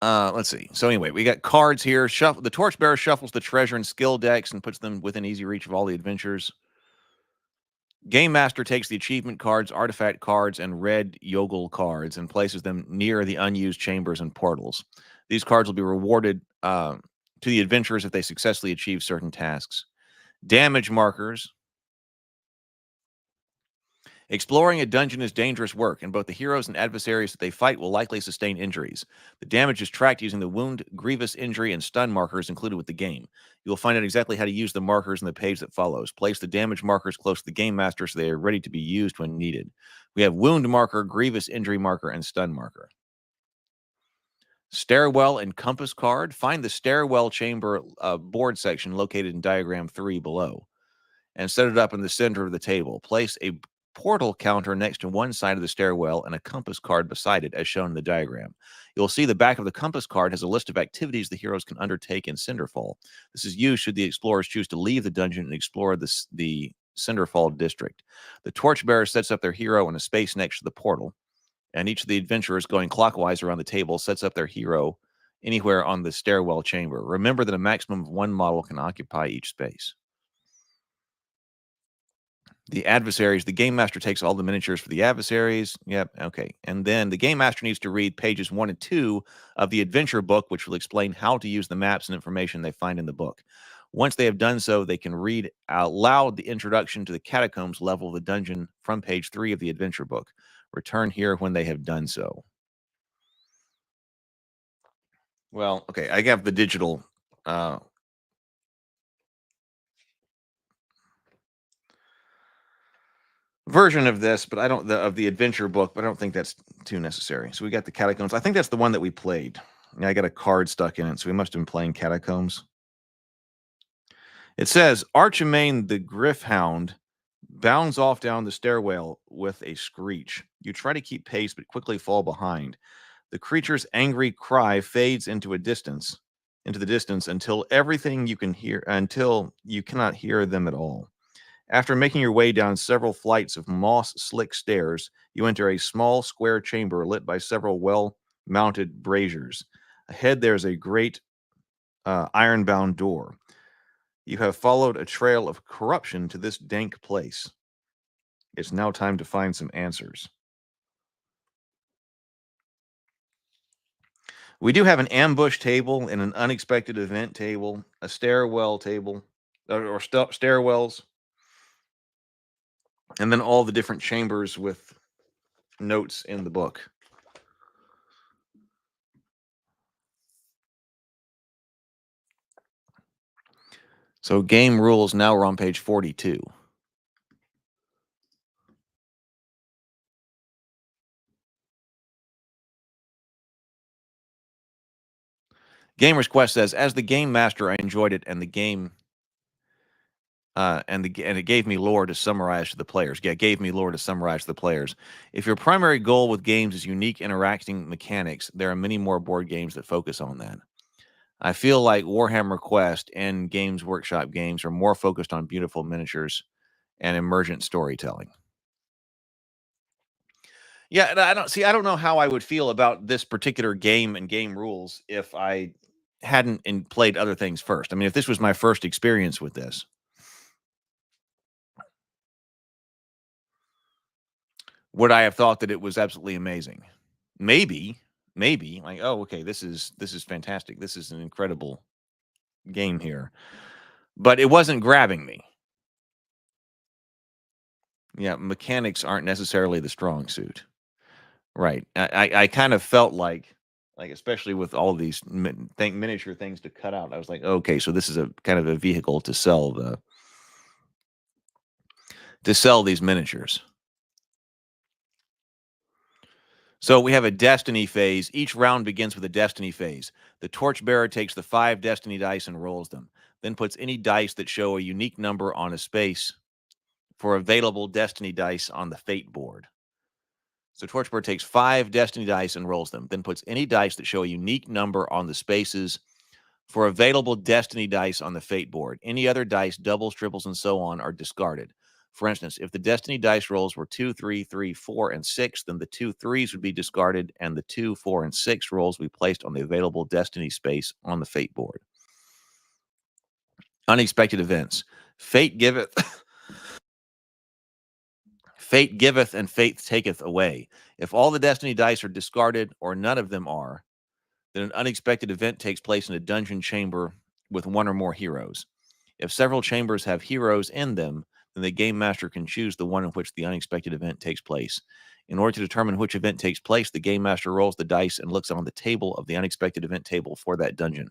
Let's see. So anyway, we got cards here. The Torchbearer shuffles the treasure and skill decks and puts them within easy reach of all the adventures. Game Master takes the achievement cards, artifact cards, and red Yogel cards and places them near the unused chambers and portals. These cards will be rewarded to the adventurers if they successfully achieve certain tasks. Damage markers. Exploring a dungeon is dangerous work, and both the heroes and adversaries that they fight will likely sustain injuries. The damage is tracked using the wound, grievous injury, and stun markers included with the game. You will find out exactly how to use the markers in the page that follows. Place the damage markers close to the game master so they are ready to be used when needed. We have wound marker, grievous injury marker, and stun marker. Stairwell and compass card. Find the stairwell chamber board section located in diagram 3 below and set it up in the center of the table. Place a portal counter next to one side of the stairwell and a compass card beside it, as shown in the diagram. You'll see the back of the compass card has a list of activities the heroes can undertake in Cinderfall. This is used should the explorers choose to leave the dungeon and explore the Cinderfall district. The Torchbearer sets up their hero in a space next to the portal, and each of the adventurers going clockwise around the table sets up their hero anywhere on the stairwell chamber. Remember that a maximum of 1 model can occupy each space. The adversaries, the game master takes all the miniatures for the adversaries. Yep, okay. And then the game master needs to read pages 1 and 2 of the adventure book, which will explain how to use the maps and information they find in the book. Once they have done so, they can read out loud the introduction to the catacombs level of the dungeon from page 3 of the adventure book. Return here when they have done so. Well, okay, I have the digital version of this, but I don't of the adventure book, but I don't think that's too necessary. So we got the catacombs. I think that's the one that we played. Yeah, I got a card stuck in it, so we must have been playing catacombs. It says Archimane the Griffhound bounds off down the stairwell with a screech. You try to keep pace, but quickly fall behind. The creature's angry cry fades into the distance until you cannot hear them at all. After making your way down several flights of moss-slick stairs, you enter a small square chamber lit by several well-mounted braziers. Ahead, there's a great iron-bound door. You have followed a trail of corruption to this dank place. It's now time to find some answers. We do have an ambush table and an unexpected event table, a stairwell table, or stairwells, and then all the different chambers with notes in the book. So game rules, now we're on page 42. Gamer's Quest says, as the game master, I enjoyed it, and the game, and it gave me lore to summarize to the players. Yeah, it gave me lore to summarize to the players. If your primary goal with games is unique interacting mechanics, there are many more board games that focus on that. I feel like Warhammer Quest and Games Workshop games are more focused on beautiful miniatures and emergent storytelling. Yeah, I don't know how I would feel about this particular game and game rules if I hadn't played other things first. I mean, if this was my first experience with this, would I have thought that it was absolutely amazing? Maybe like, oh, okay, this is fantastic. This is an incredible game here, but it wasn't grabbing me. Yeah, mechanics aren't necessarily the strong suit. Right. I kind of felt like especially with all these miniature things to cut out, I was like, okay, so this is a kind of a vehicle to sell these miniatures. So we have a destiny phase. Each round begins with a destiny phase. The torchbearer takes the 5 destiny dice and rolls them, then puts any dice that show a unique number on a space for available destiny dice on the fate board. So Torchbearer takes 5 destiny dice and rolls them, then puts any dice that show a unique number on the spaces for available destiny dice on the fate board. Any other dice, doubles, triples, and so on, are discarded. For instance, if the destiny dice rolls were 2, 3, 3, 4, and 6, then the 2 3s would be discarded, and the 2, 4, and 6 rolls would be placed on the available destiny space on the fate board. Unexpected events. Fate giveth... Fate giveth and fate taketh away. If all the destiny dice are discarded or none of them are, then an unexpected event takes place in a dungeon chamber with one or more heroes. If several chambers have heroes in them, then the game master can choose the one in which the unexpected event takes place. In order to determine which event takes place, the game master rolls the dice and looks on the table of the unexpected event table for that dungeon.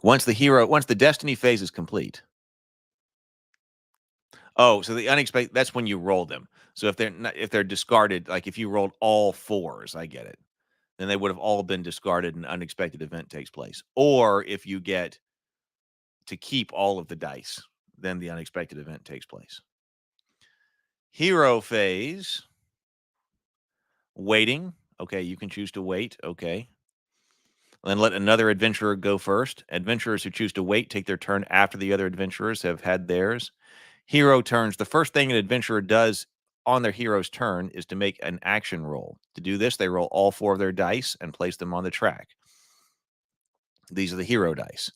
Once the destiny phase is complete, oh, so the unexpected, that's when you roll them. So if they're discarded, like if you rolled all 4s, I get it, then they would have all been discarded and an unexpected event takes place. Or if you get to keep all of the dice, then the unexpected event takes place. Hero phase. Waiting. Okay, you can choose to wait. Okay. Then let another adventurer go first. Adventurers who choose to wait take their turn after the other adventurers have had theirs. Hero turns. The first thing an adventurer does on their hero's turn is to make an action roll. To do this, they roll all 4 of their dice and place them on the track. These are the hero dice.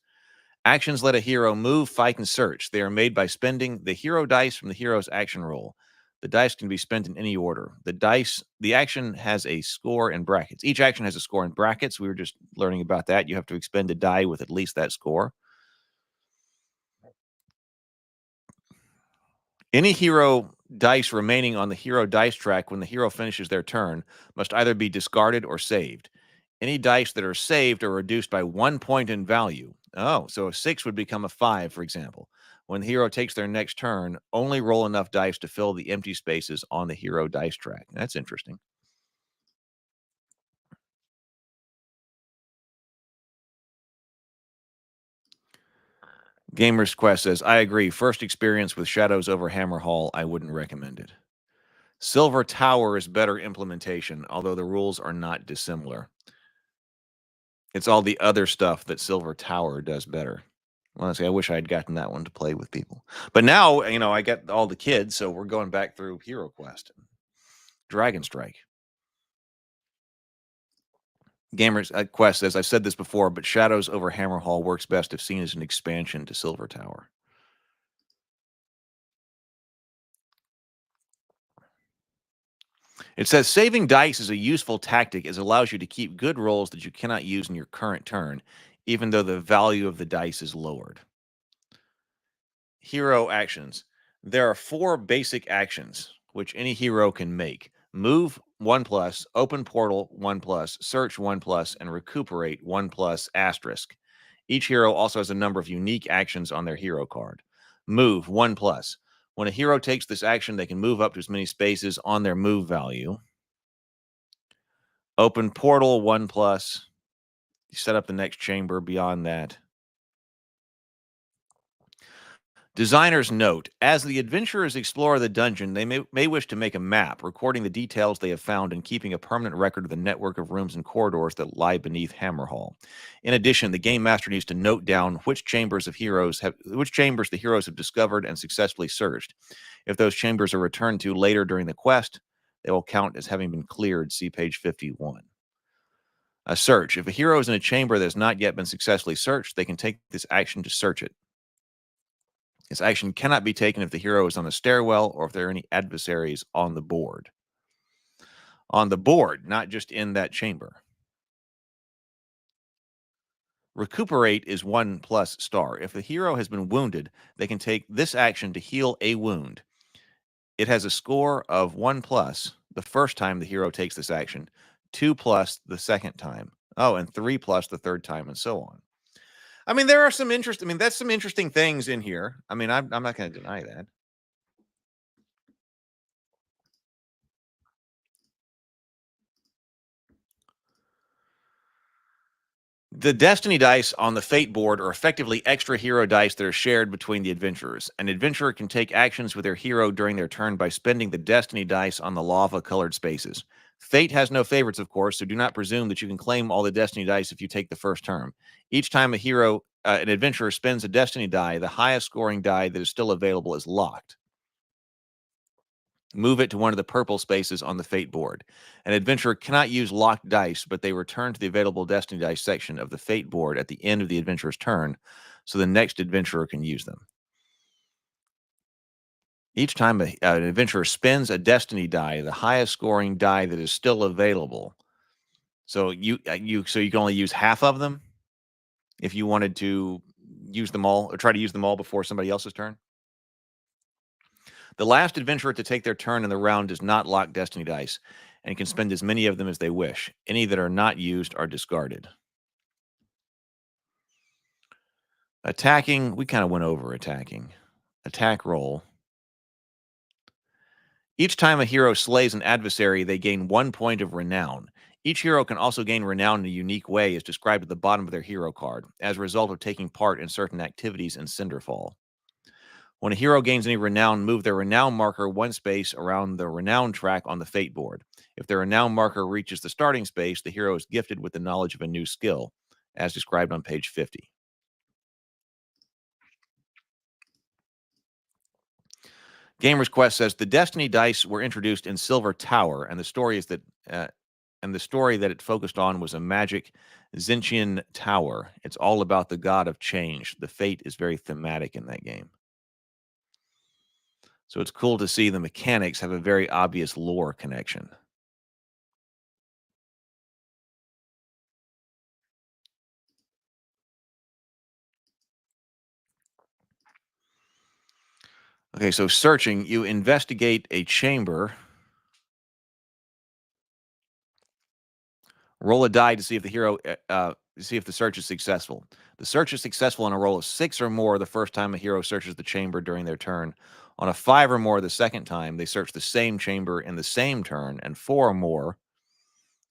Actions let a hero move, fight, and search. They are made by spending the hero dice from the hero's action roll. The dice can be spent in any order. The action has a score in brackets. Each action has a score in brackets. We were just learning about that. You have to expend a die with at least that score. Any hero dice remaining on the hero dice track when the hero finishes their turn must either be discarded or saved. Any dice that are saved are reduced by 1 point in value. Oh, so a 6 would become a 5, for example. When the hero takes their next turn, only roll enough dice to fill the empty spaces on the hero dice track. That's interesting. Gamer's Quest says, I agree. First experience with Shadows over Hammer Hall, I wouldn't recommend it. Silver Tower is better implementation, although the rules are not dissimilar. It's all the other stuff that Silver Tower does better. Honestly, I wish I had gotten that one to play with people. But now, I got all the kids, so we're going back through Hero Quest and Dragon Strike. Gamers Quest says, I've said this before, but Shadows over Hammer Hall works best if seen as an expansion to Silver Tower. It says, saving dice is a useful tactic as it allows you to keep good rolls that you cannot use in your current turn, even though the value of the dice is lowered. Hero actions. There are 4 basic actions which any hero can make. Move 1+, open portal 1+, search 1+, and recuperate 1+ asterisk. Each hero also has a number of unique actions on their hero card. Move 1+. When a hero takes this action, they can move up to as many spaces on their move value. Open portal 1+. You set up the next chamber beyond that. Designer's note: as the adventurers explore the dungeon, they may wish to make a map, recording the details they have found and keeping a permanent record of the network of rooms and corridors that lie beneath Hammer Hall. In addition, the game master needs to note down which chambers the heroes have discovered and successfully searched. If those chambers are returned to later during the quest, they will count as having been cleared. See page 51. A search: if a hero is in a chamber that has not yet been successfully searched, they can take this action to search it. This action cannot be taken if the hero is on the stairwell or if there are any adversaries on the board. On the board, not just in that chamber. Recuperate is 1+ star. If the hero has been wounded, they can take this action to heal a wound. It has a score of 1+ the first time the hero takes this action, 2+ the second time, and 3+ the third time, and so on. I mean, there are some that's some interesting things in here. I mean, I'm not going to deny that. The Destiny dice on the Fate board are effectively extra hero dice that are shared between the adventurers. An adventurer can take actions with their hero during their turn by spending the Destiny dice on the lava-colored spaces. Fate has no favorites, of course, so do not presume that you can claim all the Destiny dice if you take the first turn. Each time an adventurer spends a Destiny die, the highest scoring die that is still available is locked. Move it to one of the purple spaces on the Fate board. An adventurer cannot use locked dice, but they return to the available Destiny dice section of the Fate board at the end of the adventurer's turn, so the next adventurer can use them. Each time an adventurer spends a Destiny die, the highest scoring die that is still available. So you can only use half of them if you wanted to use them all or try to use them all before somebody else's turn. The last adventurer to take their turn in the round does not lock Destiny dice and can spend as many of them as they wish. Any that are not used are discarded. Attacking, we kind of went over attacking. Attack roll. Each time a hero slays an adversary, they gain 1 point of renown. Each hero can also gain renown in a unique way, as described at the bottom of their hero card, as a result of taking part in certain activities in Cinderfall. When a hero gains any renown, move their renown marker 1 space around the renown track on the Fate board. If their renown marker reaches the starting space, the hero is gifted with the knowledge of a new skill, as described on page 50. Gamer's Quest says the Destiny dice were introduced in Silver Tower, and the story that it focused on was a magic Zinchian tower. It's all about the god of change. The Fate is very thematic in that game. So it's cool to see the mechanics have a very obvious lore connection. Okay, so searching, you investigate a chamber. Roll a die to see if the search is successful. The search is successful on a roll of 6 or more the first time a hero searches the chamber during their turn. On a 5 or more the second time, they search the same chamber in the same turn, and 4 or more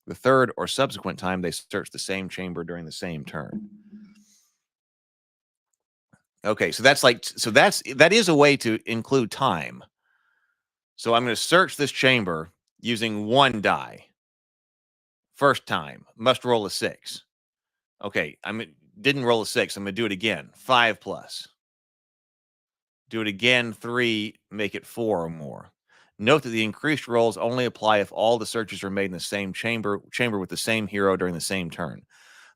the third or subsequent time they search the same chamber during the same turn. Okay, so that is a way to include time. So I'm going to search this chamber using 1 die. First time, must roll a 6. Okay, didn't roll a 6. I'm going to do it again. 5+. Do it again, 3, make it 4 or more. Note that the increased rolls only apply if all the searches are made in the same chamber with the same hero during the same turn.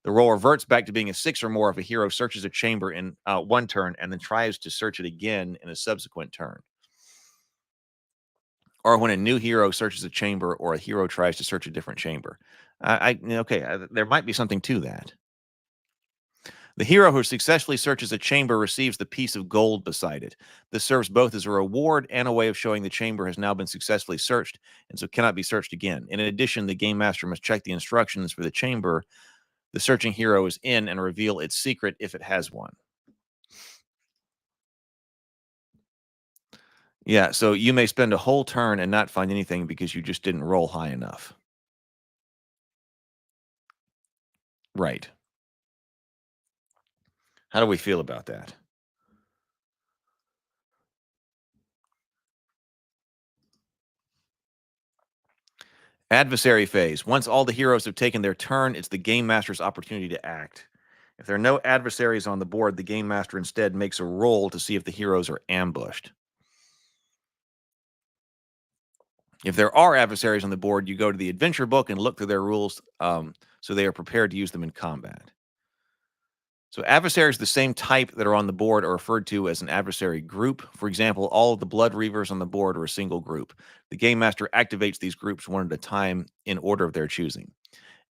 The roll reverts back to being a 6 or more if a hero searches a chamber in one turn and then tries to search it again in a subsequent turn. Or when a new hero searches a chamber or a hero tries to search a different chamber. There might be something to that. The hero who successfully searches a chamber receives the piece of gold beside it. This serves both as a reward and a way of showing the chamber has now been successfully searched and so cannot be searched again. In addition, the game master must check the instructions for the chamber the searching hero is in and reveal its secret if it has one. Yeah, so you may spend a whole turn and not find anything because you just didn't roll high enough. Right. How do we feel about that? Adversary phase. Once all the heroes have taken their turn, it's the game master's opportunity to act. If there are no adversaries on the board, the game master instead makes a roll to see if the heroes are ambushed. If there are adversaries on the board, you go to the adventure book and look through their rules so they are prepared to use them in combat. So adversaries of the same type that are on the board are referred to as an adversary group. For example, all of the Blood Reavers on the board are a single group. The Game Master activates these groups one at a time in order of their choosing.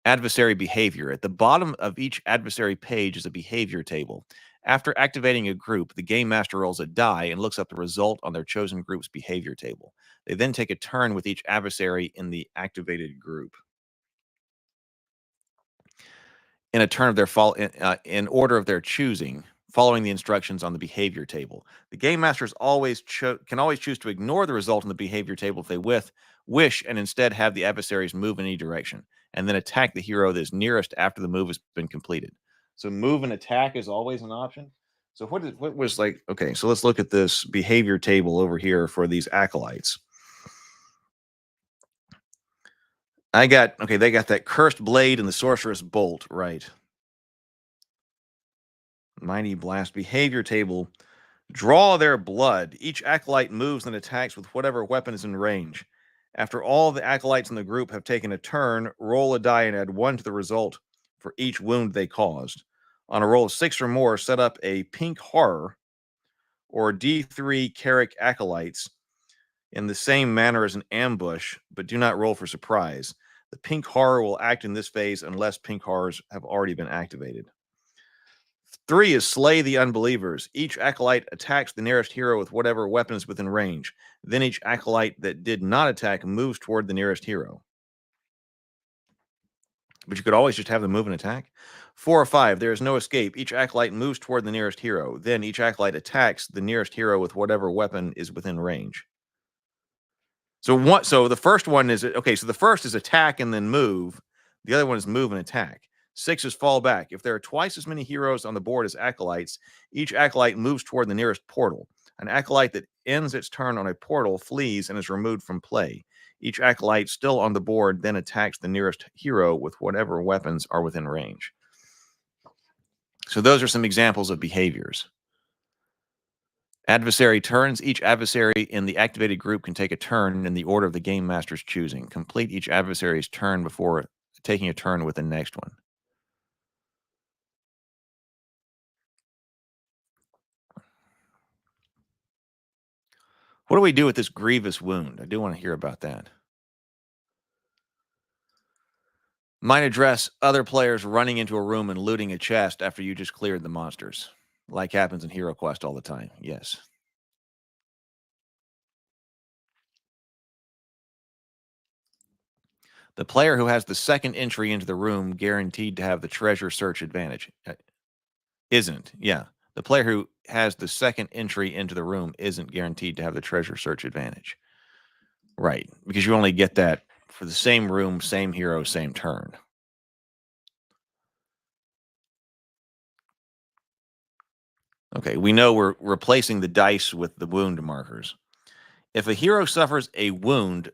Adversary behavior. At the bottom of each adversary page is a behavior table. After activating a group, the Game Master rolls a die and looks up the result on their chosen group's behavior table. They then take a turn with each adversary in the activated group. In a turn of their in order of their choosing, following the instructions on the behavior table. The game masters can always choose to ignore the result on the behavior table if they wish, and instead have the adversaries move in any direction, and then attack the hero that is nearest after the move has been completed. So move and attack is always an option. So what was like? Okay, so let's look at this behavior table over here for these acolytes. They got that cursed blade and the sorceress bolt, right? Mighty blast behavior table. Draw their blood. Each acolyte moves and attacks with whatever weapon is in range. After all the acolytes in the group have taken a turn, roll a die and add 1 to the result for each wound they caused. On a roll of 6 or more, set up a pink horror or D3 Carrick acolytes in the same manner as an ambush, but do not roll for surprise. The pink horror will act in this phase unless pink horrors have already been activated. 3 is slay the unbelievers. Each acolyte attacks the nearest hero with whatever weapon is within range. Then each acolyte that did not attack moves toward the nearest hero. But you could always just have them move and attack. 4 or 5, there is no escape. Each acolyte moves toward the nearest hero. Then each acolyte attacks the nearest hero with whatever weapon is within range. So the first one is, okay, so the first is attack and then move. The other one is move and attack. 6 is fall back. If there are twice as many heroes on the board as acolytes, each acolyte moves toward the nearest portal. An acolyte that ends its turn on a portal flees and is removed from play. Each acolyte still on the board then attacks the nearest hero with whatever weapons are within range. So those are some examples of behaviors. Adversary turns. Each adversary in the activated group can take a turn in the order of the game master's choosing. Complete each adversary's turn before taking a turn with the next one. What do we do with this grievous wound? I do want to hear about that. Might address other players running into a room and looting a chest after you just cleared the monsters. Like happens in Hero Quest all the time. Yes. The player who has the second entry into the room guaranteed to have the treasure search advantage. Isn't. Yeah. The player who has the second entry into the room isn't guaranteed to have the treasure search advantage. Right. Because you only get that for the same room, same hero, same turn. Okay, we know we're replacing the dice with the wound markers. If a hero suffers a wound,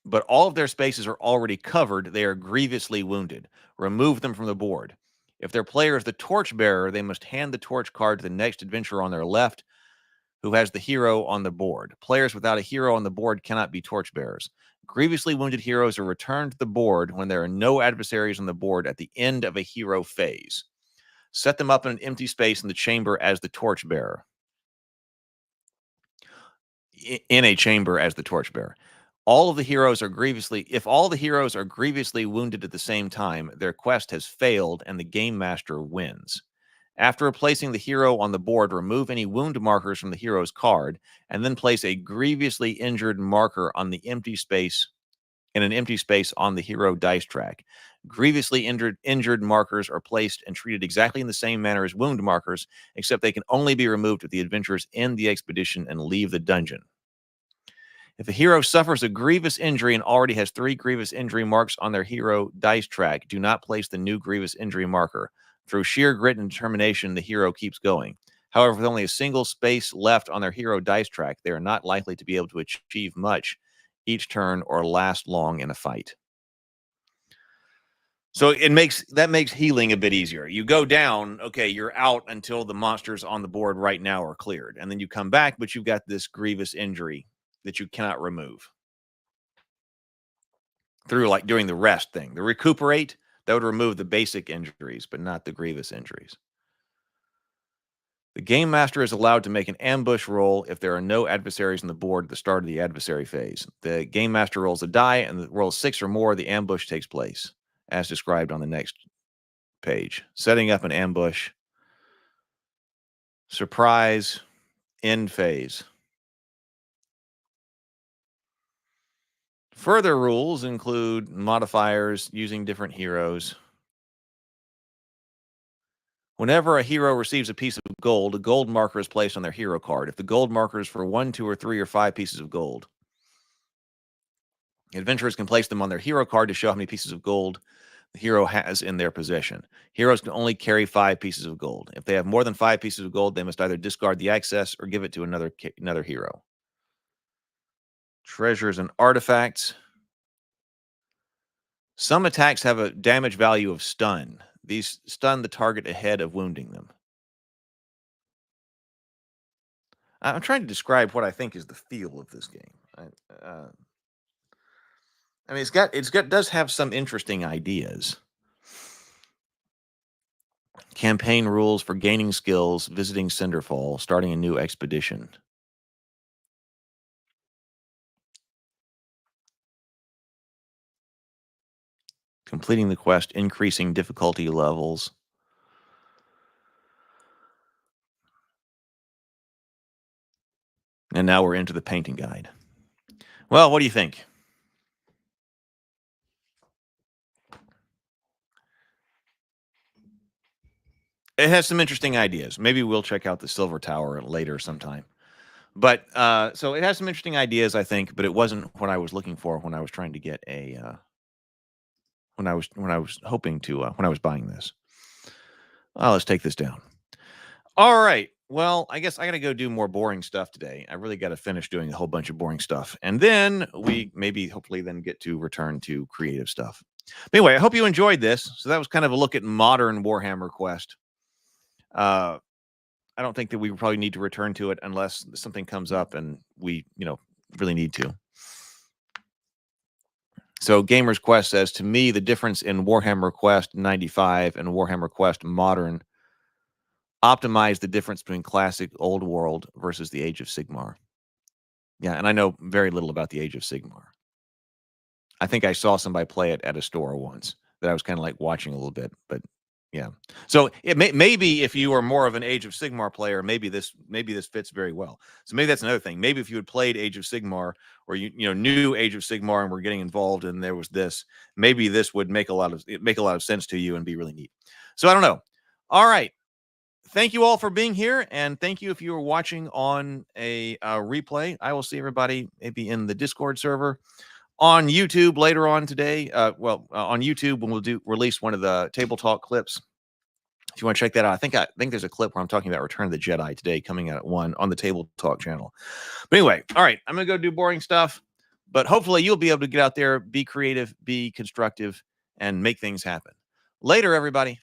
but all of their spaces are already covered, they are grievously wounded. Remove them from the board. If their player is the torchbearer, they must hand the torch card to the next adventurer on their left. who has the hero on the board. Players without a hero on the board cannot be torchbearers. Grievously wounded heroes are returned to the board when there are no adversaries on the board at the end of a hero phase. Set them up in an empty space in the chamber as the torchbearer. In a chamber as the torchbearer. All of the heroes are grievously, if all the heroes are grievously wounded at the same time, their quest has failed and the game master wins. After replacing the hero on the board, remove any wound markers from the hero's card, and then place a grievously injured marker on the empty space in an empty space on the hero dice track. Grievously injured markers are placed and treated exactly in the same manner as wound markers, except they can only be removed if the adventurers end the expedition and leave the dungeon. If a hero suffers a grievous injury and already has 3 grievous injury marks on their hero dice track, do not place the new grievous injury marker. Through sheer grit and determination, the hero keeps going. However, with only a single space left on their hero dice track, they are not likely to be able to achieve much each turn or last long in a fight. So that makes healing a bit easier. You go down, okay, you're out until the monsters on the board right now are cleared. And then you come back, but you've got this grievous injury that you cannot remove. Through like doing the rest thing. The recuperate, that would remove the basic injuries, but not the grievous injuries. The game master is allowed to make an ambush roll if there are no adversaries on the board at the start of the adversary phase. The game master rolls a die, and rolls 6 or more, the ambush takes place, as described on the next page. Setting up an ambush. Surprise. End phase. Further rules include modifiers using different heroes. Whenever a hero receives a piece of gold, a gold marker is placed on their hero card. If the gold marker is for 1, 2, or 3, or 5 pieces of gold, adventurers can place them on their hero card to show how many pieces of gold the hero has in their possession. Heroes can only carry 5 pieces of gold. If they have more than 5 pieces of gold, they must either discard the excess or give it to another hero. Treasures and artifacts. Some attacks have a damage value of stun. These stun the target ahead of wounding them. I'm trying to describe what I think is the feel of this game. I mean, does have some interesting ideas. Campaign rules for gaining skills, visiting Cinderfall, starting a new expedition. Completing the quest, increasing difficulty levels. And now we're into the painting guide. Well, what do you think? It has some interesting ideas. Maybe we'll check out the Silver Tower later sometime. But so it has some interesting ideas, I think, but it wasn't what I was looking for when I was trying to get a when I was hoping to when I was buying this. Let's take this down. All right. Well, I guess I got to go do more boring stuff today. I really got to finish doing a whole bunch of boring stuff. And then we hopefully then get to return to creative stuff. But anyway, I hope you enjoyed this. So that was kind of a look at modern Warhammer Quest. I don't think that we probably need to return to it unless something comes up and we, really need to. So Gamer's Quest says, to me, the difference in Warhammer Quest 95 and Warhammer Quest Modern optimize the difference between classic Old World versus the Age of Sigmar. Yeah, and I know very little about the Age of Sigmar. I think I saw somebody play it at a store once that I was kind of like watching a little bit, but yeah. So it maybe if you are more of an Age of Sigmar player, maybe this fits very well. So maybe that's another thing. Maybe if you had played Age of Sigmar or you knew Age of Sigmar and were getting involved and there was this, maybe this would make a lot of sense to you and be really neat. So I don't know. All right. Thank you all for being here, and thank you if you are watching on a replay. I will see everybody maybe in the Discord server. On YouTube later on today, on YouTube when we'll release one of the Table Talk clips. If you want to check that out, I think there's a clip where I'm talking about Return of the Jedi today coming out at 1 on the Table Talk channel. But anyway, all right, I'm going to go do boring stuff, but hopefully you'll be able to get out there, be creative, be constructive, and make things happen. Later, everybody.